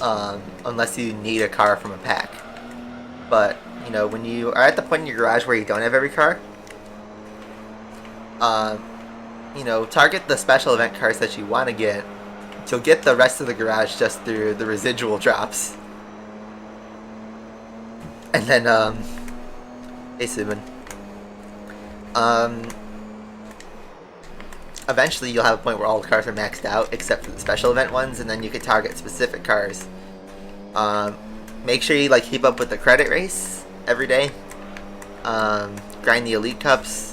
unless you need a car from a pack. But, when you are at the point in your garage where you don't have every car, target the special event cars that you want to get. You'll get the rest of the garage just through the residual drops. And then, hey Subin. Eventually you'll have a point where all the cars are maxed out, except for the special event ones, and then you can target specific cars. Make sure you keep up with the credit race every day. Grind the elite cups.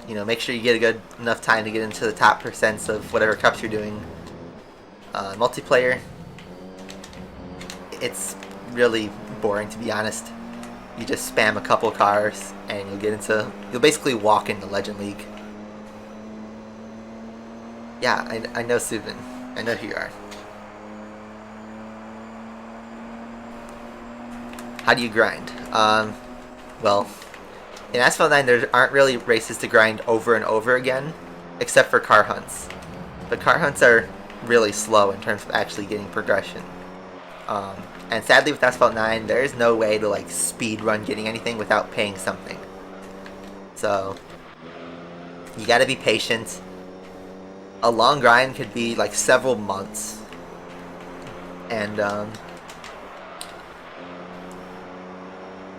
Make sure you get a good enough time to get into the top percents of whatever cups you're doing. Multiplayer, it's really boring, to be honest. You just spam a couple cars and you'll basically walk into Legend League. Yeah, I know Subin. I know who you are. How do you grind? Well, in Asphalt 9 there aren't really races to grind over and over again, except for car hunts. But car hunts are really slow in terms of actually getting progression. And sadly with Asphalt 9, there is no way to speed run getting anything without paying something. So, You gotta be patient. A long grind could be like several months. And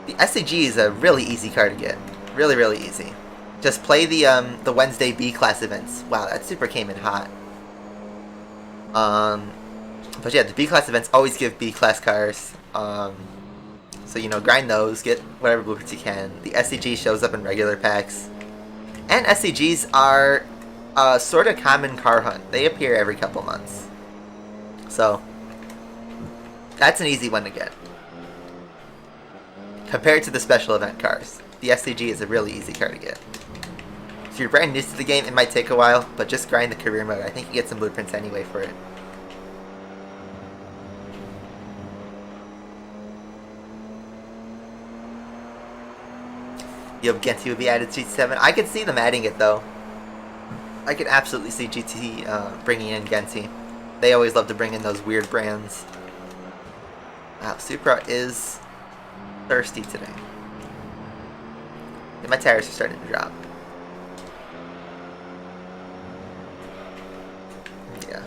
the SCG is a really easy car to get. Really, really easy. Just play the Wednesday B class events. Wow, that super came in hot. But yeah, the B class events always give B class cars. So you know, grind those, get whatever blueprints you can. The SCG shows up in regular packs, and SCGs are a sort of common car hunt. They appear every couple months, so that's an easy one to get. Compared to the special event cars, the SCG is a really easy car to get. If you're brand new to the game, it might take a while, but just grind the career mode. I think you get some blueprints anyway for it. Yob Genti would be added to GT7. I could see them adding it though. I could absolutely see GT bringing in Genti. They always love to bring in those weird brands. Wow, Supra is thirsty today. And my tires are starting to drop. Yeah.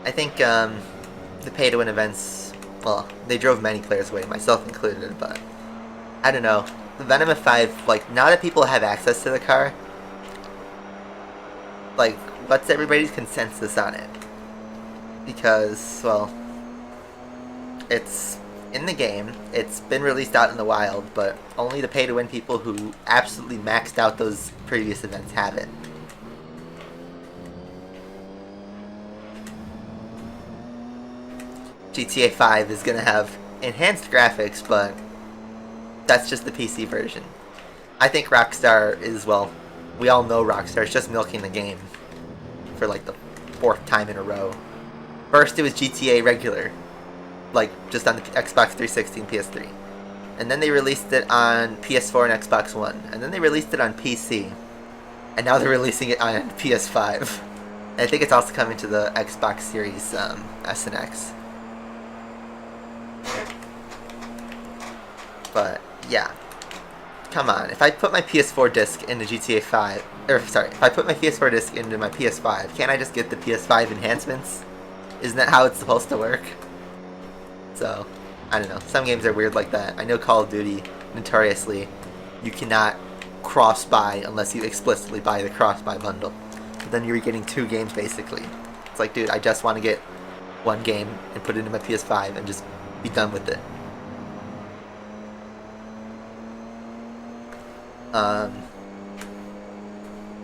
I think the pay-to-win events, well, they drove many players away, myself included, but I don't know. The Venom F5, like, now that people have access to the car, like, what's everybody's consensus on it? Because, well, it's in the game, it's been released out in the wild, but only the pay-to-win people who absolutely maxed out those previous events have it. GTA 5 is going to have enhanced graphics, but that's just the PC version. I think Rockstar is, well, we all know Rockstar is just milking the game for like the 4th time in a row. First it was GTA regular, like just on the Xbox 360 and PS3. And then they released it on PS4 and Xbox One. And then they released it on PC. And now they're releasing it on PS5. And I think it's also coming to the Xbox Series S and X. But yeah, come on. If I put my PS4 disc into GTA 5, or sorry, if I put my PS4 disc into my PS5, can't I just get the PS5 enhancements? Isn't that how it's supposed to work? So, I don't know. Some games are weird like that. I know Call of Duty, notoriously, you cannot cross-buy unless you explicitly buy the cross-buy bundle. But then you're getting 2 games basically. It's like, dude, I just want to get 1 game and put it into my PS5 and just be done with it.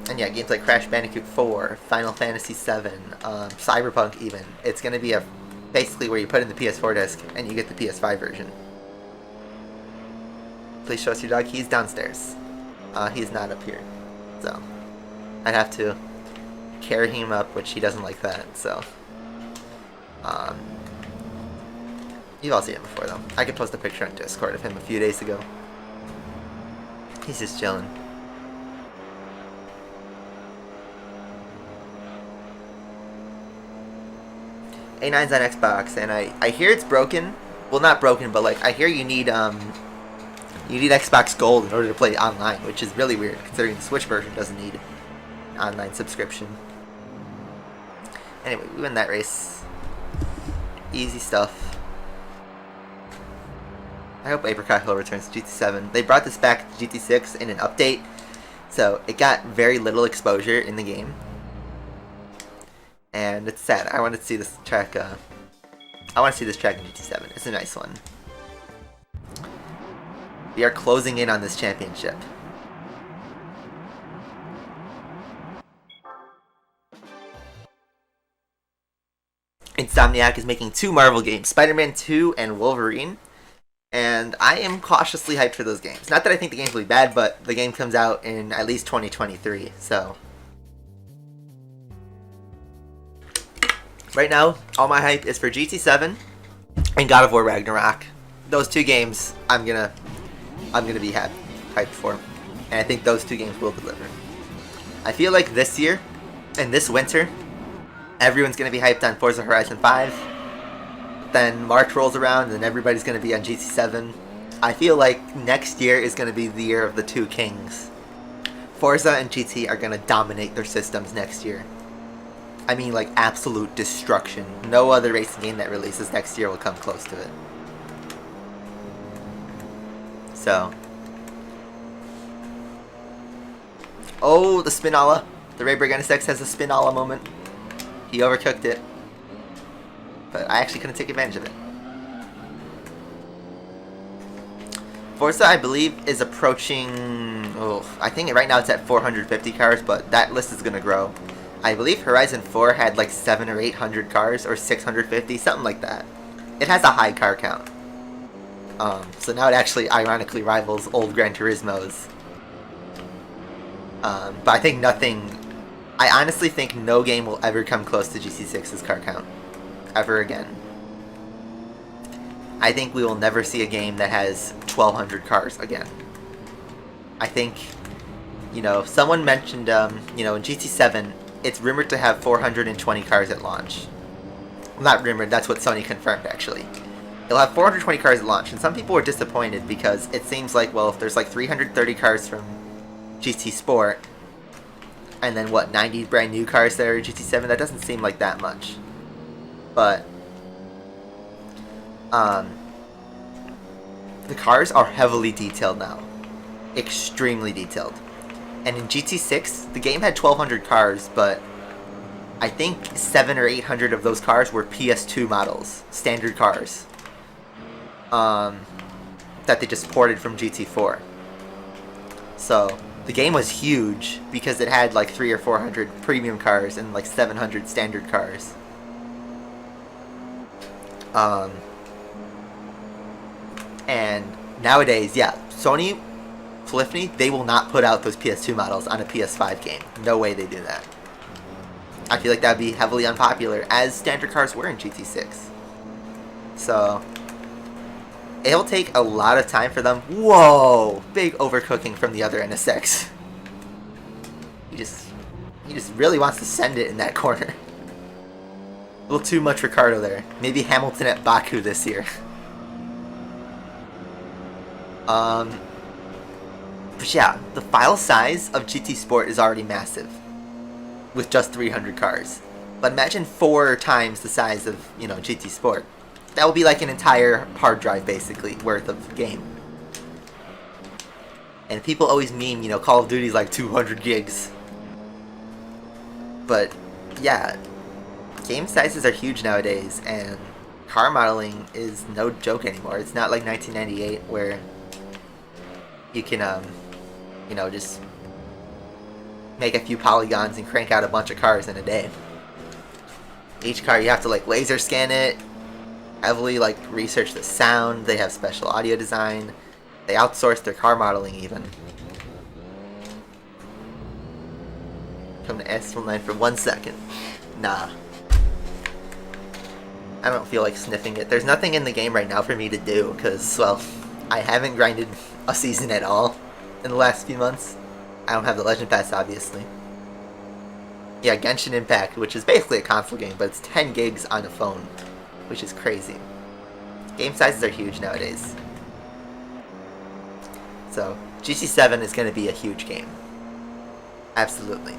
And yeah, games like Crash Bandicoot 4, Final Fantasy 7, Cyberpunk even. It's going to be basically where you put in the PS4 disc and you get the PS5 version. Please show us your dog. He's downstairs. He's not up here. So, I'd have to carry him up, which he doesn't like that, so. You've all seen him before though. I could post a picture on Discord of him a few days ago. He's just chilling. A9's on Xbox, and I hear it's broken. Well, not broken, but like I hear you need Xbox Gold in order to play online, which is really weird considering the Switch version doesn't need an online subscription. Anyway, we win that race. Easy stuff. I hope Apricot Hill returns to GT7. They brought this back to GT6 in an update, so it got very little exposure in the game. And it's sad. I want to see this track. I want to see this track in GT7. It's a nice one. We are closing in on this championship. Insomniac is making 2 Marvel games, Spider-Man 2 and Wolverine. And I am cautiously hyped for those games. Not that I think the games will be bad, but the game comes out in at least 2023, so. Right now, all my hype is for GT7 and God of War Ragnarok. Those 2 games I'm gonna be hyped for. And I think those 2 games will deliver. I feel like this year and this winter, everyone's gonna be hyped on Forza Horizon 5. Then March rolls around and everybody's going to be on GT7. I feel like next year is going to be the year of the 2 kings. Forza and GT are gonna dominate their systems next year. I mean, like, absolute destruction. No other racing game that releases next year will come close to it. So. Oh, the Spinala. The Ray Brigand X has a Spinala moment. He overcooked it. But I actually couldn't take advantage of it. Forza, I believe, is approaching... Oh, I think right now it's at 450 cars, but that list is going to grow. I believe Horizon 4 had like 700 or 800 cars, or 650, something like that. It has a high car count. So now it actually ironically rivals old Gran Turismo's. But I think nothing... I honestly think no game will ever come close to GT6's car count. Ever again. I think we will never see a game that has 1,200 cars again. I think, you know, someone mentioned, you know, in GT7, it's rumored to have 420 cars at launch. Well, not rumored, that's what Sony confirmed, actually. It'll have 420 cars at launch, and some people were disappointed because it seems like, well, if there's like 330 cars from GT Sport, and then what, 90 brand new cars there in GT7, that doesn't seem like that much. But, the cars are heavily detailed now. Extremely detailed. And in GT6, the game had 1,200 cars, but I think 700 or 800 of those cars were PS2 models, standard cars, that they just ported from GT4. So the game was huge because it had like 300 or 400 premium cars and like 700 standard cars. And nowadays, yeah, Sony, Polyphony, they will not put out those PS2 models on a PS5 game. No way they do that. I feel like that would be heavily unpopular, as standard cars were in GT6. So, it'll take a lot of time for them. Whoa! Big overcooking from the other NSX. He just really wants to send it in that corner. A little too much Ricardo there. Maybe Hamilton at Baku this year. But yeah, the file size of GT Sport is already massive, with just 300 cars. But imagine 4 times the size of, you know, GT Sport. That will be like an entire hard drive, basically, worth of game. And people always meme, you know, Call of Duty's like 200 gigs. But, yeah, game sizes are huge nowadays, and car modeling is no joke anymore. It's not like 1998 where you can, you know, just make a few polygons and crank out a bunch of cars in a day. Each car, you have to like laser scan it, heavily like research the sound. They have special audio design. They outsource their car modeling even. Come to S19 for 1 second. Nah. I don't feel like sniffing it. There's nothing in the game right now for me to do because, well, I haven't grinded a season at all in the last few months. I don't have the Legend Pass, obviously. Yeah, Genshin Impact, which is basically a console game, but it's 10 gigs on a phone, which is crazy. Game sizes are huge nowadays. So, GT7 is going to be a huge game. Absolutely.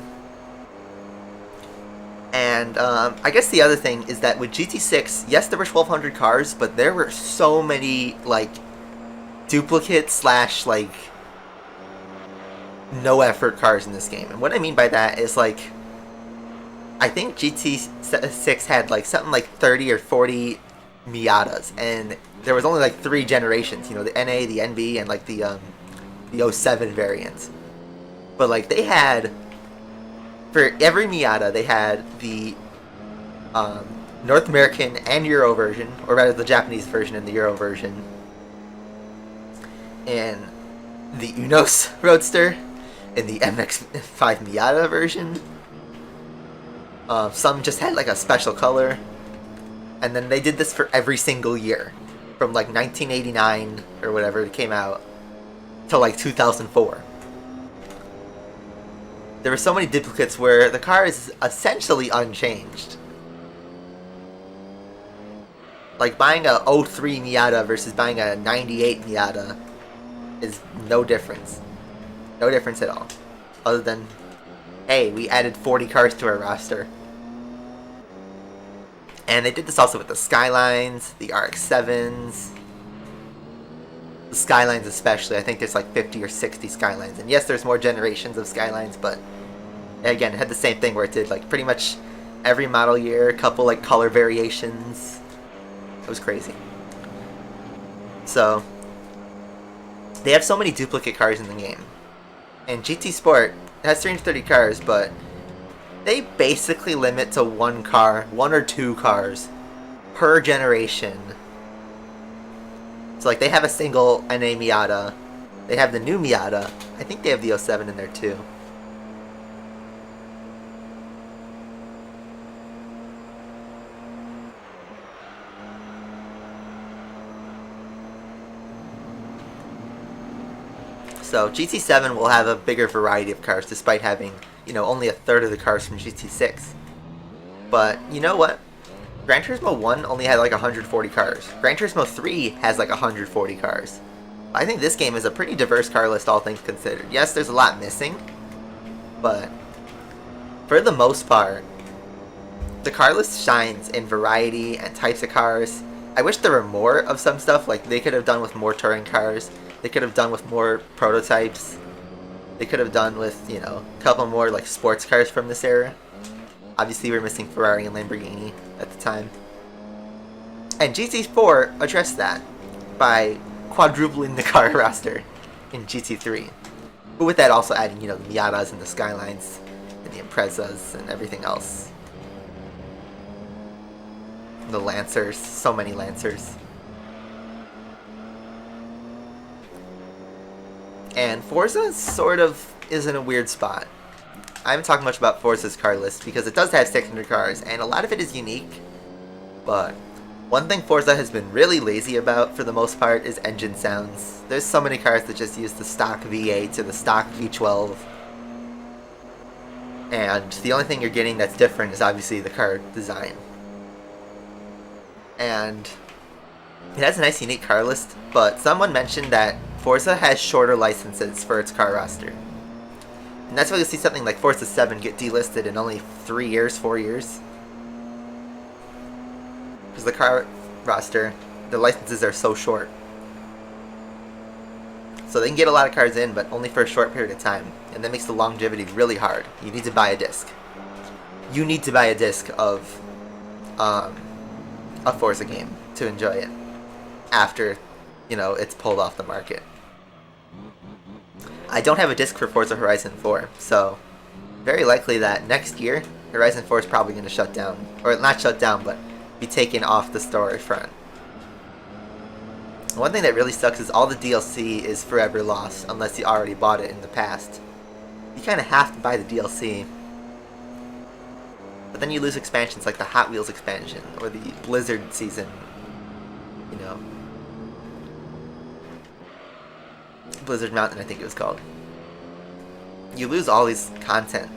And I guess the other thing is that with GT6, yes, there were 1,200 cars, but there were so many, like, duplicate slash, like, no-effort cars in this game. And what I mean by that is, like, I think GT6 had, like, something like 30 or 40 Miatas, and there was only, like, 3 generations, you know, the NA, the NB, and, like, the 07 variant. But, like, they had... For every Miata, they had the North American and Euro version, or rather the Japanese version and the Euro version, and the Unos Roadster, and the MX-5 Miata version. Some just had like a special color, and then they did this for every single year, from like 1989 or whatever it came out, to like 2004. There were so many duplicates where the car is essentially unchanged. Like buying a 03 Miata versus buying a 98 Miata is no difference. No difference at all. other than, hey, we added 40 cars to our roster. And they did this also with the Skylines, the RX-7s, the Skylines especially. I think there's like 50 or 60 Skylines. And yes, there's more generations of Skylines, but again, it had the same thing where it did like pretty much every model year, a couple like color variations. It was crazy. So, they have so many duplicate cars in the game. And GT Sport has 330 cars, but they basically limit to one car, one or two cars per generation. So like they have a single NA Miata, they have the new Miata, I think they have the 07 in there too. So GT7 will have a bigger variety of cars despite having, you know, only a third of the cars from GT6. But you know what? Gran Turismo 1 only had like 140 cars. Gran Turismo 3 has like 140 cars. I think this game is a pretty diverse car list, all things considered. Yes, there's a lot missing, but for the most part, the car list shines in variety and types of cars. I wish there were more of some stuff, like they could have done with more touring cars. They could have done with more prototypes. They could have done with, you know, a couple more like sports cars from this era. Obviously, we're missing Ferrari and Lamborghini at the time. And GT4 addressed that by quadrupling the car roster in GT3. But with that also adding, you know, the Miatas and the Skylines and the Imprezas and everything else. The Lancers, so many Lancers. And Forza sort of is in a weird spot. I haven't talked much about Forza's car list because it does have 600 cars and a lot of it is unique. But one thing Forza has been really lazy about for the most part is engine sounds. There's so many cars that just use the stock V8 or the stock V12. And the only thing you're getting that's different is obviously the car design. And it has a nice unique car list, but someone mentioned that Forza has shorter licenses for its car roster. And that's why you'll see something like Forza 7 get delisted in only 3 years, 4 years. Because the car roster, the licenses are so short. So they can get a lot of cars in, but only for a short period of time. And that makes the longevity really hard. You need to buy a disc. You need to buy a disc of a Forza game to enjoy it after, you know, it's pulled off the market. I don't have a disc for Forza Horizon 4, so very likely that next year Horizon 4 is probably going to shut down, or not shut down, but be taken off the storefront. One thing that really sucks is all the DLC is forever lost unless you already bought it in the past. You kind of have to buy the DLC, but then you lose expansions like the Hot Wheels expansion or the Blizzard season, you know. Blizzard Mountain, I think it was called. You lose all these content.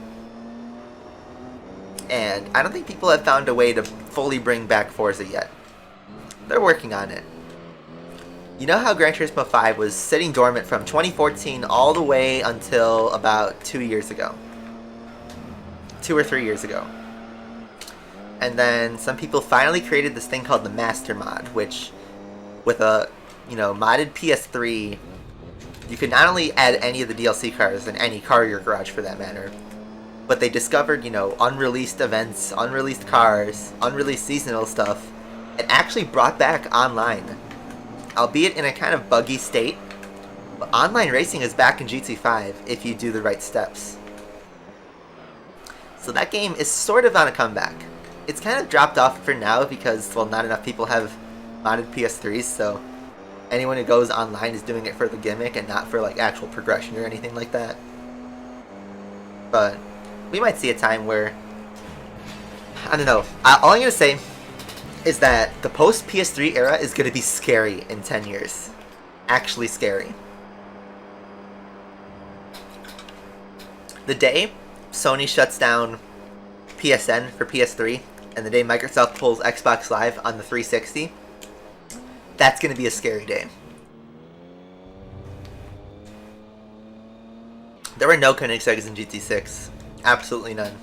And I don't think people have found a way to fully bring back Forza yet. They're working on it. You know how Gran Turismo 5 was sitting dormant from 2014 all the way until about 2 years ago. 2 or 3 years ago. And then some people finally created this thing called the Master Mod, which with a, you know, modded PS3, you could not only add any of the DLC cars in any car in your garage for that matter, but they discovered, you know, unreleased events, unreleased cars, unreleased seasonal stuff, and actually brought back online. Albeit in a kind of buggy state, but online racing is back in GT5 if you do the right steps. So that game is sort of on a comeback. It's kind of dropped off for now because, well, not enough people have modded PS3s, so anyone who goes online is doing it for the gimmick and not for like actual progression or anything like that. But we might see a time where, I don't know, all I'm going to say is that the post PS3 era is going to be scary in 10 years. Actually scary. The day Sony shuts down PSN for PS3 and the day Microsoft pulls Xbox Live on the 360, that's going to be a scary day. There were no Koenigseggers in GT6. Absolutely none.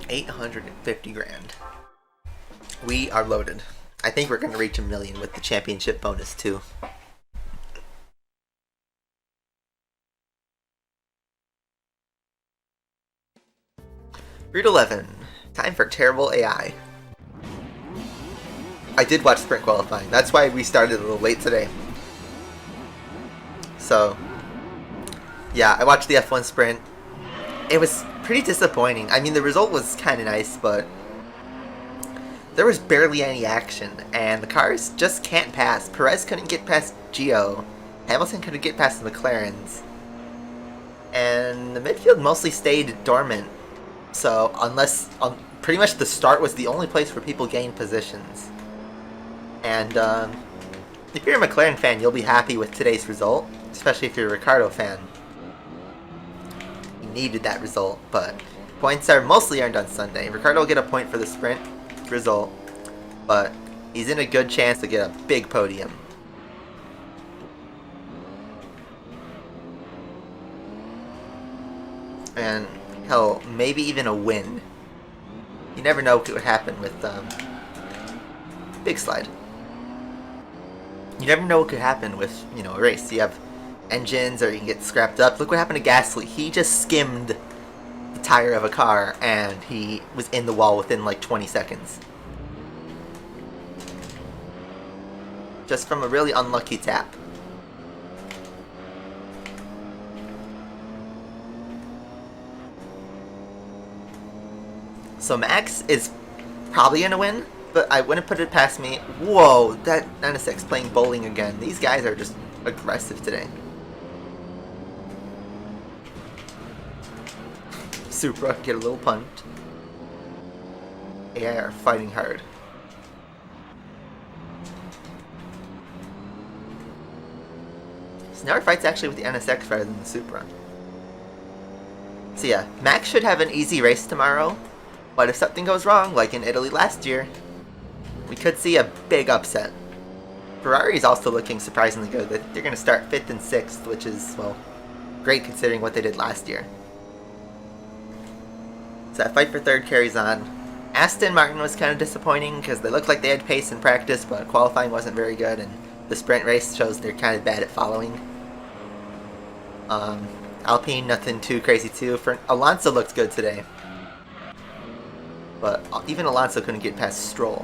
$850 grand. We are loaded. I think we're going to reach $1 million with the championship bonus too. Route 11. Time for terrible AI. I did watch sprint qualifying. That's why we started a little late today. So, yeah, I watched the F1 sprint. It was pretty disappointing. I mean, the result was kind of nice, but there was barely any action, and the cars just can't pass. Perez couldn't get past Gio. Hamilton couldn't get past the McLarens. And the midfield mostly stayed dormant. So, unless pretty much the start was the only place where people gained positions. And if you're a McLaren fan, you'll be happy with today's result, especially if you're a Ricciardo fan. He needed that result, but points are mostly earned on Sunday. Ricciardo will get a point for the sprint result, but he's in a good chance to get a big podium. And hell, maybe even a win. You never know what would happen with big slide. You never know what could happen with, you know, a race. You have engines, or you can get scrapped up. Look what happened to Gasly. He just skimmed the tire of a car, and he was in the wall within like 20 seconds. Just from a really unlucky tap. So Max is probably going to win, but I wouldn't put it past me. Whoa, that NSX playing bowling again. These guys are just aggressive today. Supra, get a little punt. AI are fighting hard. So now our fight's actually with the NSX rather than the Supra. So yeah, Max should have an easy race tomorrow, but if something goes wrong, like in Italy last year, we could see a big upset. Ferrari is also looking surprisingly good. They're going to start 5th and 6th, which is, well, great considering what they did last year. So that fight for 3rd carries on. Aston Martin was kind of disappointing because they looked like they had pace in practice, but qualifying wasn't very good, and the sprint race shows they're kind of bad at following. Alpine, nothing too crazy too. Alonso looked good today, but even Alonso couldn't get past Stroll.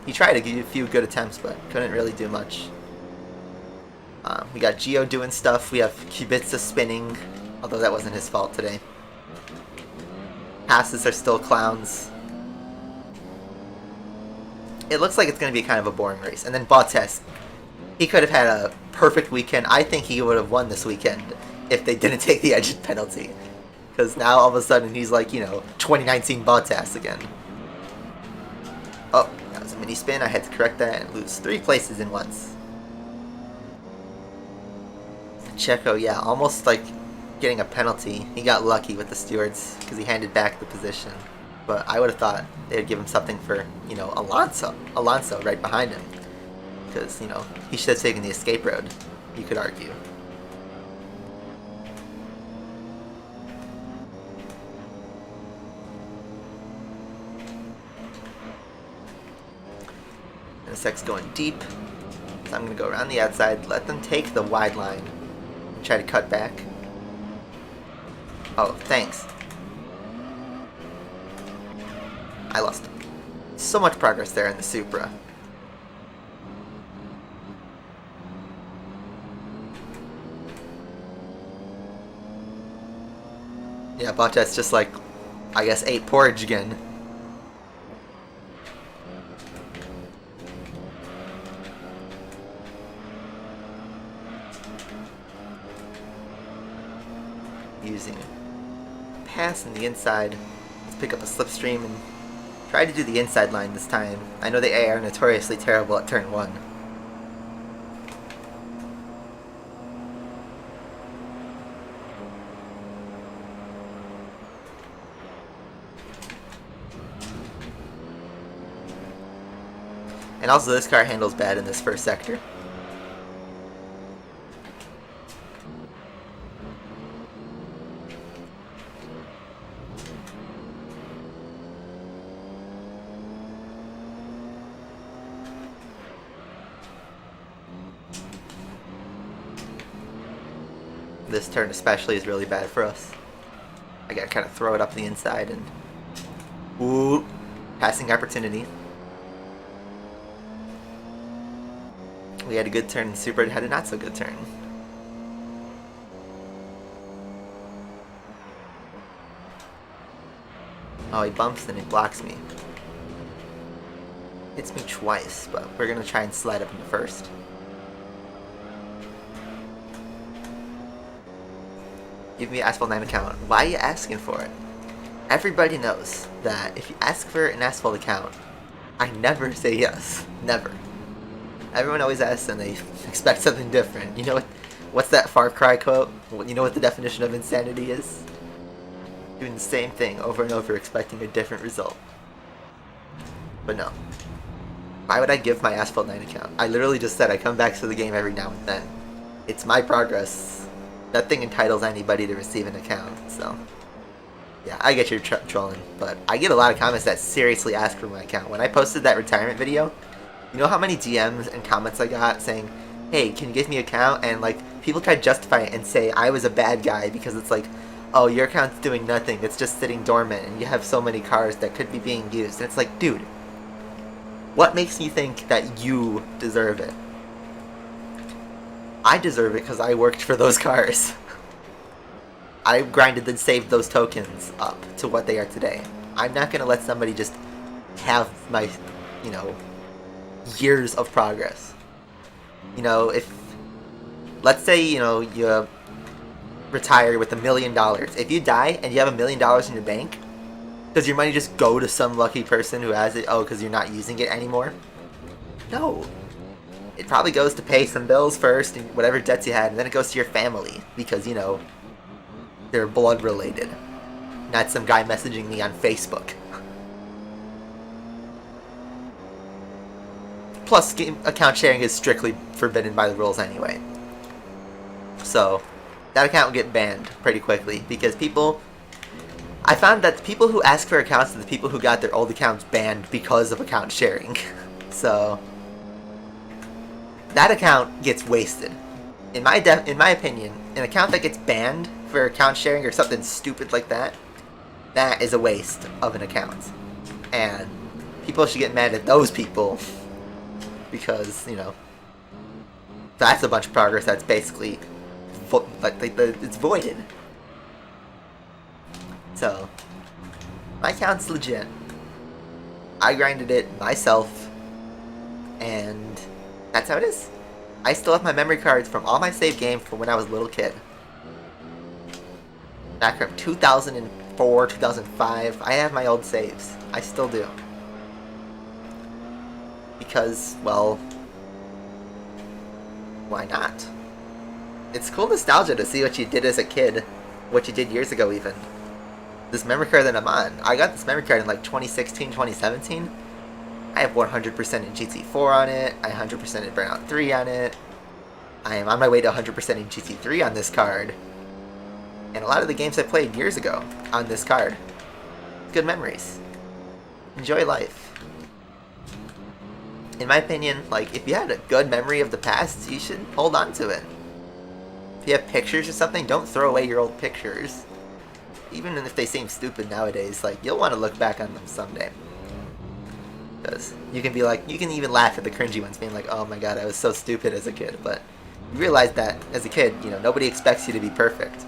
He tried to give a few good attempts, but couldn't really do much. We got Gio doing stuff. We have Kubica spinning, although that wasn't his fault today. Passes are still clowns. It looks like it's going to be kind of a boring race. And then Bottas, he could have had a perfect weekend. I think he would have won this weekend if they didn't take the engine penalty. Because now all of a sudden he's like, you know, 2019 Bottas again. Oh, that was a mini spin. I had to correct that and lose 3 places in once. Checo, yeah, almost like getting a penalty. He got lucky with the stewards because he handed back the position. But I would have thought they'd give him something for, you know, Alonso right behind him. Because, you know, he should have taken the escape road, you could argue. NSX going deep. So I'm going to go around the outside, let them take the wide line, and try to cut back. Oh, thanks. I lost so much progress there in the Supra. Yeah, Bottas just like, I guess, ate porridge again. Using pass in the inside. Let's pick up a slipstream and try to do the inside line this time. I know the A are notoriously terrible at turn 1. And also this car handles bad in this first sector. This turn especially is really bad for us. I gotta kind of throw it up the inside and... Ooh! Passing opportunity. We had a good turn, Super had a not so good turn. Oh, he bumps and he blocks me. Hits me twice, but we're gonna try and slide up into first. Give me an Asphalt 9 account. Why are you asking for it? Everybody knows that if you ask for an Asphalt account, I never say yes. Never. Everyone always asks and they expect something different. You know what's that Far Cry quote? You know what the definition of insanity is? Doing the same thing over and over expecting a different result. But no. Why would I give my Asphalt 9 account? I literally just said I come back to the game every now and then. It's my progress. Nothing entitles anybody to receive an account, so... Yeah, I get your trolling, but I get a lot of comments that seriously ask for my account. When I posted that retirement video, you know how many DMs and comments I got saying, hey, can you give me an account? And like, people try to justify it and say I was a bad guy because it's like, oh, your account's doing nothing, it's just sitting dormant, and you have so many cars that could be being used. And it's like, dude, what makes you think that you deserve it? I deserve it because I worked for those cars. I grinded and saved those tokens up to what they are today. I'm not going to let somebody just have my, you know, years of progress. You know, if, let's say, you know, you retire with $1 million. If you die and you have $1 million in your bank, does your money just go to some lucky person who has it? Oh, because you're not using it anymore? No. It probably goes to pay some bills first, and whatever debts you had, and then it goes to your family, because, you know, they're blood related. Not some guy messaging me on Facebook. Plus, game account sharing is strictly forbidden by the rules anyway. So, that account will get banned pretty quickly, because people... I found that the people who ask for accounts are the people who got their old accounts banned because of account sharing. So... that account gets wasted. In my opinion, an account that gets banned for account sharing or something stupid like that, that is a waste of an account. And people should get mad at those people because, you know, that's a bunch of progress that's basically it's voided. So, my account's legit. I grinded it myself, and that's how it is. I still have my memory cards from all my save games from when I was a little kid. Back from 2004, 2005, I have my old saves. I still do. Because, well, why not? It's cool nostalgia to see what you did as a kid, what you did years ago even. This memory card that I'm on, I got this memory card in like 2016, 2017. I have 100% in GT4 on it, I 100% in Burnout 3 on it, I am on my way to 100% in GT3 on this card, and a lot of the games I played years ago on this card. Good memories. Enjoy life. In my opinion, like, if you had a good memory of the past, you should hold on to it. If you have pictures or something, don't throw away your old pictures. Even if they seem stupid nowadays, like, you'll want to look back on them someday. Because you can be like, you can even laugh at the cringy ones, being like, oh my god, I was so stupid as a kid. But you realize that as a kid, you know, nobody expects you to be perfect.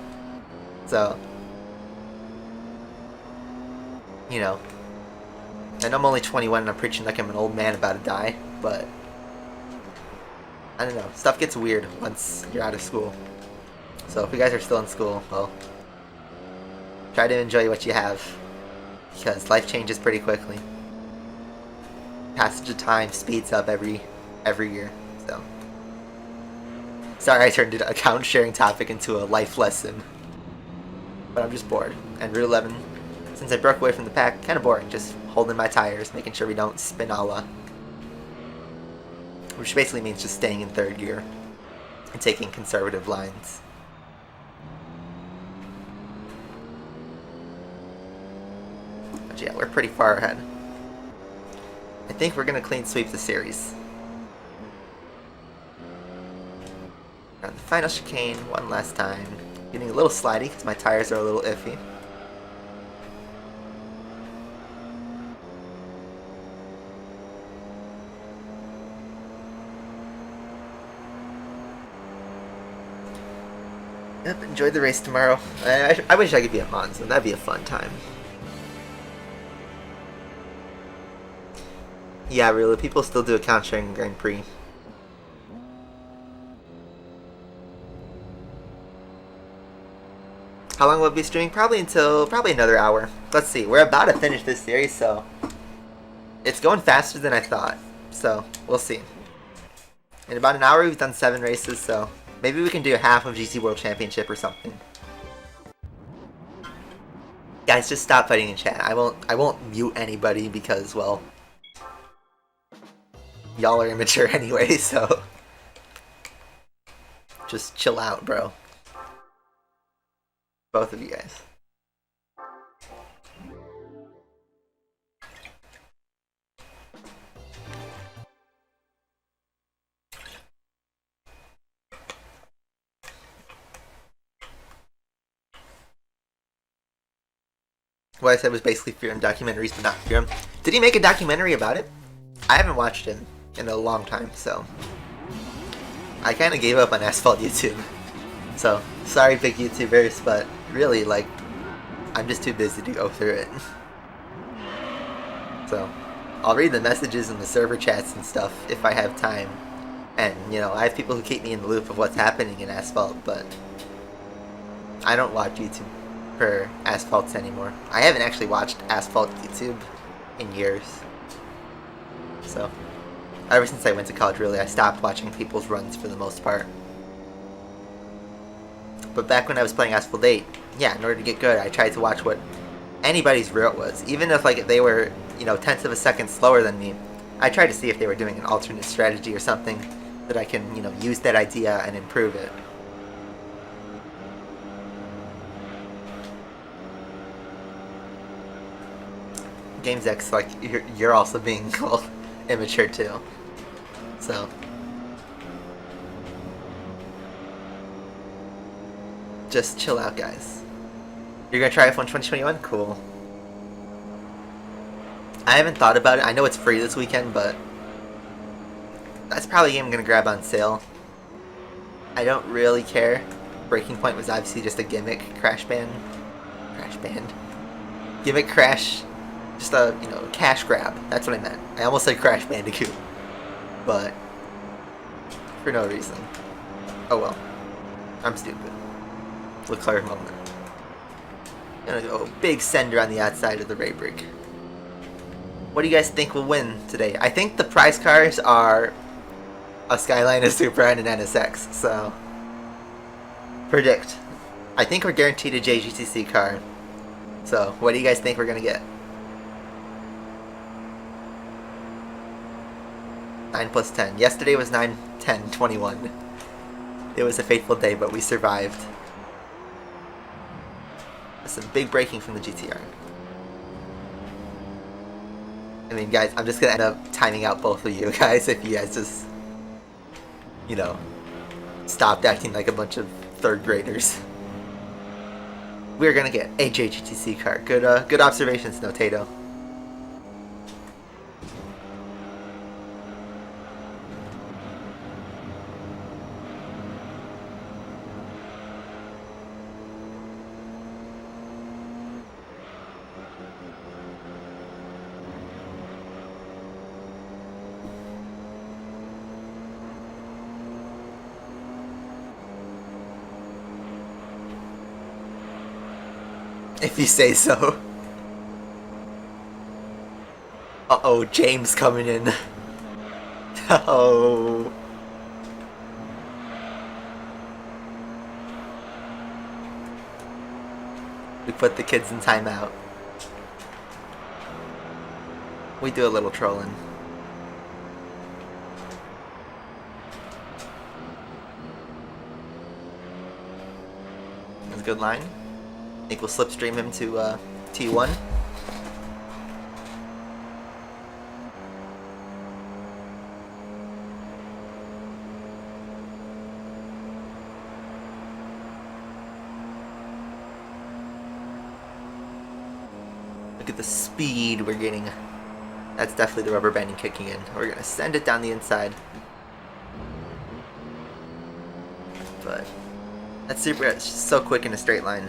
So, you know, and I'm only 21 and I'm preaching like I'm an old man about to die, but I don't know, stuff gets weird once you're out of school. So if you guys are still in school, well, try to enjoy what you have, because life changes pretty quickly. Passage of time speeds up every year, so. Sorry I turned the account sharing topic into a life lesson. But I'm just bored. And Route 11, since I broke away from the pack, kind of boring, just holding my tires, making sure we don't spin a la. which basically means just staying in third gear and taking conservative lines. But yeah, we're pretty far ahead. I think we're gonna clean sweep the series. On the final chicane, one last time. Getting a little slidey because my tires are a little iffy. Yep, enjoy the race tomorrow. I wish I could be at Monza. That'd be a fun time. Yeah, really, people still do account sharing Grand Prix. How long will we be streaming? Probably another hour. Let's see, we're about to finish this series, so it's going faster than I thought. So, we'll see. In about an hour, we've done 7 races, so maybe we can do half of GT World Championship or something. Guys, just stop fighting in chat. I won't mute anybody because, well, y'all are immature anyway, so just chill out, bro. Both of you guys. What I said was basically Fearum documentaries, but not Fearum. Did he make a documentary about it? I haven't watched him in a long time, so I kind of gave up on Asphalt YouTube. So, sorry big YouTubers, but really, like, I'm just too busy to go through it. So, I'll read the messages in the server chats and stuff if I have time. And, you know, I have people who keep me in the loop of what's happening in Asphalt, but I don't watch YouTube for Asphalts anymore. I haven't actually watched Asphalt YouTube in years. So, ever since I went to college, really, I stopped watching people's runs for the most part. But back when I was playing Asphalt 8, yeah, in order to get good, I tried to watch what anybody's route was. Even if, like, they were, you know, tenths of a second slower than me, I tried to see if they were doing an alternate strategy or something that I can, you know, use that idea and improve it. Games X, like, you're also being called immature too. So, just chill out, guys. You're gonna try F1 2021? Cool. I haven't thought about it. I know it's free this weekend, but that's probably a game I'm gonna grab on sale. I don't really care. Breaking Point was obviously just a gimmick. Gimmick crash. Just a, you know, cash grab. That's what I meant. I almost said Crash Bandicoot. But for no reason. Oh well. I'm stupid. Leclerc moment. Gonna go big sender on the outside of the Ray Brick. What do you guys think will win today? I think the prize cars are a Skyline, a Supra, and an NSX. So, predict. I think we're guaranteed a JGTC car. So, what do you guys think we're gonna get? 9 plus 10. Yesterday was 9, 10, 21. It was a fateful day, but we survived. Some big braking from the GTR. I mean, guys, I'm just gonna end up timing out both of you guys if you guys just, you know, stopped acting like a bunch of third graders. We're gonna get a JGTC car. Good observations, Notato. If you say so. Uh-oh, James coming in. Oh. We put the kids in timeout. We do a little trolling. a good line. I think we'll slipstream him to T1. Look at the speed we're getting. That's definitely the rubber banding kicking in. We're going to send it down the inside. But that's super, it's just so quick in a straight line.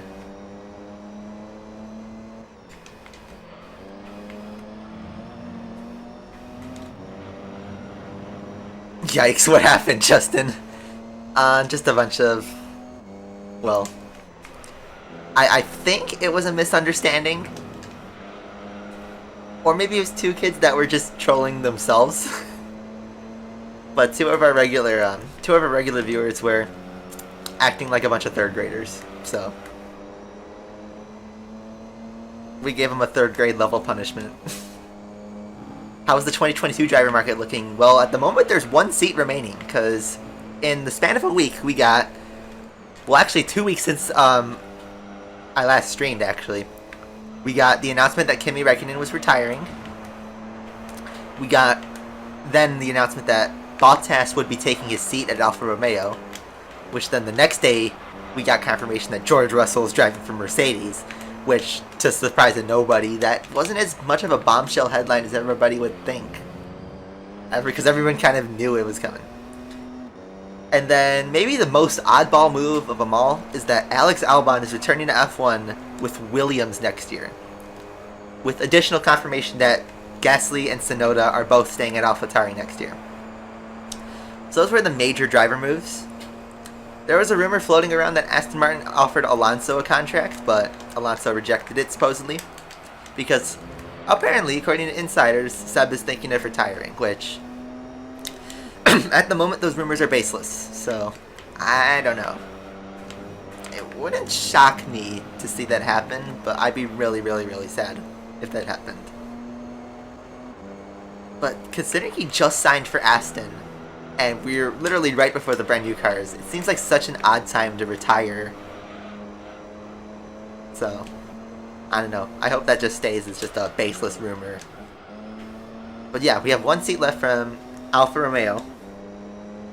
Yikes, what happened, Justin? Just a bunch of, well, I think it was a misunderstanding. Or maybe it was two kids that were just trolling themselves. But two of our regular viewers were acting like a bunch of third graders. So we gave them a third grade level punishment. How's the 2022 driver market looking? Well, at the moment there's one seat remaining, because in the span of a week we got, well, actually 2 weeks since I last streamed, actually. We got the announcement that Kimi Räikkönen was retiring. We got then the announcement that Bottas would be taking his seat at Alfa Romeo, which then the next day we got confirmation that George Russell is driving for Mercedes, which, to the surprise of nobody, that wasn't as much of a bombshell headline as everybody would think. Because everyone kind of knew it was coming. And then maybe the most oddball move of them all is that Alex Albon is returning to F1 with Williams next year, with additional confirmation that Gasly and Tsunoda are both staying at AlphaTauri next year. So those were the major driver moves. There was a rumor floating around that Aston Martin offered Alonso a contract, but Alonso rejected it, supposedly, because apparently, according to insiders, Seb is thinking of retiring, which at the moment those rumors are baseless, so I don't know. It wouldn't shock me to see that happen, but I'd be really, really, really sad if that happened. But considering he just signed for Aston, and we're literally right before the brand new cars, it seems like such an odd time to retire. So, I don't know. I hope that just stays as just a baseless rumor. But yeah, we have one seat left from Alfa Romeo,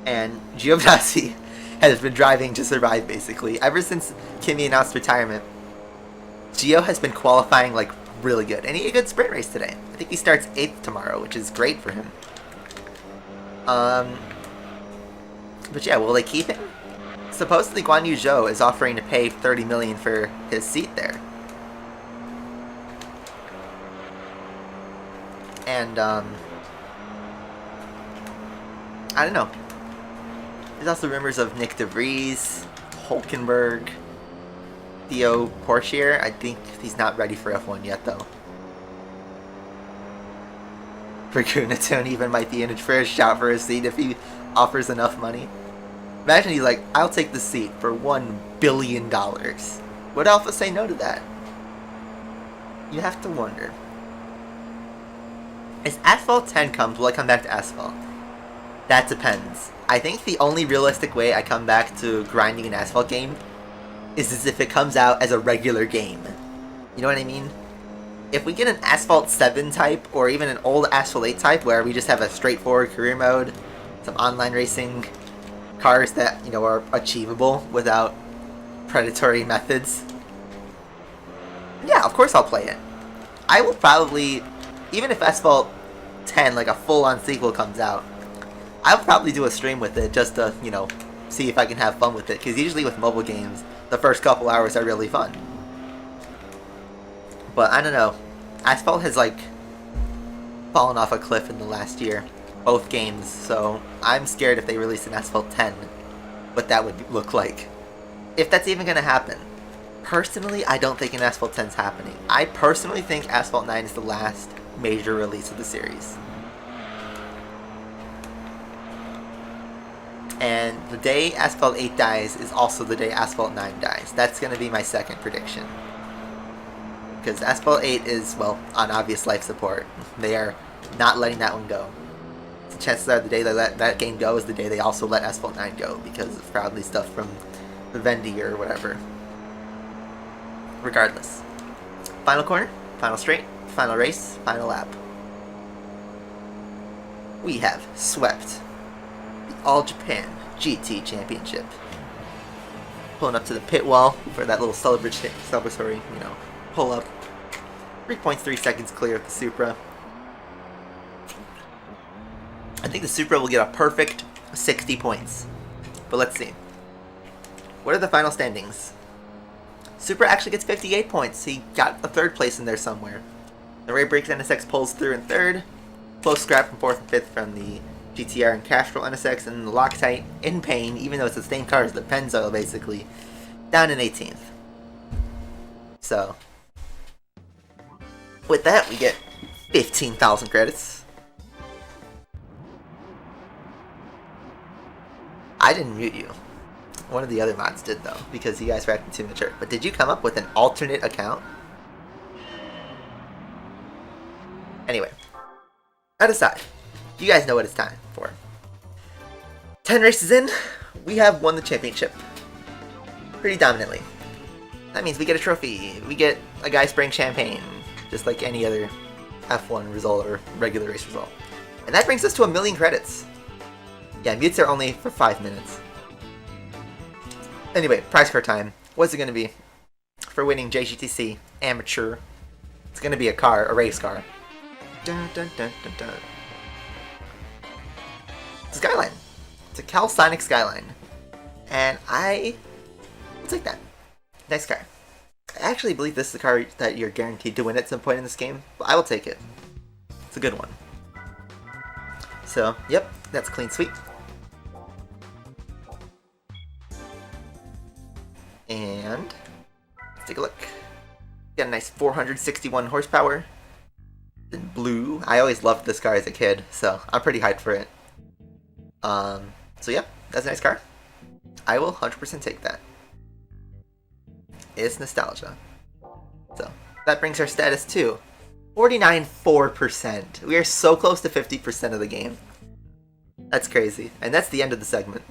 and Giovinazzi has been driving to survive, basically. Ever since Kimi announced retirement, Gio has been qualifying like really good, and he had a good sprint race today. I think he starts 8th tomorrow, which is great for him. But yeah, will they keep him? Supposedly Guan Yu Zhou is offering to pay $30 million for his seat there. And I don't know. There's also rumors of Nick DeVries, Hulkenberg, Theo Pourchaire. I think he's not ready for F1 yet, though. Ragunatone even might be in it for a shout for a seat if he offers enough money. Imagine he's like, I'll take the seat for $1 billion. Would Alpha say no to that? You have to wonder. As Asphalt 10 comes, will I come back to Asphalt? That depends. I think the only realistic way I come back to grinding an Asphalt game is as if it comes out as a regular game. You know what I mean? If we get an Asphalt 7 type, or even an old Asphalt 8 type, where we just have a straightforward career mode, some online racing, cars that, you know, are achievable without predatory methods, yeah, of course I'll play it. I will probably, even if Asphalt 10, like a full-on sequel, comes out, I'll probably do a stream with it just to, you know, see if I can have fun with it, because usually with mobile games, the first couple hours are really fun. But I don't know. Asphalt has, like, fallen off a cliff in the last year. Both games, so I'm scared if they release an Asphalt 10, what that would look like. If that's even going to happen. Personally, I don't think an Asphalt 10 is happening. I personally think Asphalt 9 is the last major release of the series. And the day Asphalt 8 dies is also the day Asphalt 9 dies. That's going to be my second prediction. Because Asphalt 8 is, well, on obvious life support. They are not letting that one go. So chances are the day they let that game go is the day they also let Asphalt 9 go, because of probably stuff from Vivendi or whatever. regardless. Final corner, final straight, final race, final lap. We have swept the All Japan GT Championship. Pulling up to the pit wall for that little celebratory, pull up. 3.3 seconds clear of the Supra. I think the Supra will get a perfect 60 points. But let's see. What are the final standings? Supra actually gets 58 points. He got a third place in there somewhere. The Ray Breaks NSX pulls through in third. Close scrap from fourth and fifth from the GTR and Castrol NSX. And the Loctite in pain, even though it's the same car as the Pennzoil basically, down in 18th. So, with that, we get 15,000 credits. I didn't mute you. One of the other mods did, though, because you guys were acting too mature. But did you come up with an alternate account? Anyway, that aside, you guys know what it's time for. 10 races in, we have won the championship. Pretty dominantly. That means we get a trophy. We get a guy spraying champagne, just like any other F1 result or regular race result. And that brings us to 1,000,000 credits. Yeah, mutes are only for 5 minutes. Anyway, prize car time. What's it going to be? For winning JGTC Amateur, it's going to be a race car. Dun, dun, dun, dun, dun. It's a Skyline. It's a Calisonic Skyline. And I will take that. Nice car. I actually believe this is the car that you're guaranteed to win at some point in this game, but I will take it. It's a good one. So, yep, that's a clean sweep. And let's take a look. Got a nice 461 horsepower. In blue. I always loved this car as a kid, so I'm pretty hyped for it. So yeah, that's a nice car. I will 100% take that. It's nostalgia. So that brings our status to 49.4%. We are so close to 50% of the game. That's crazy. And that's the end of the segment.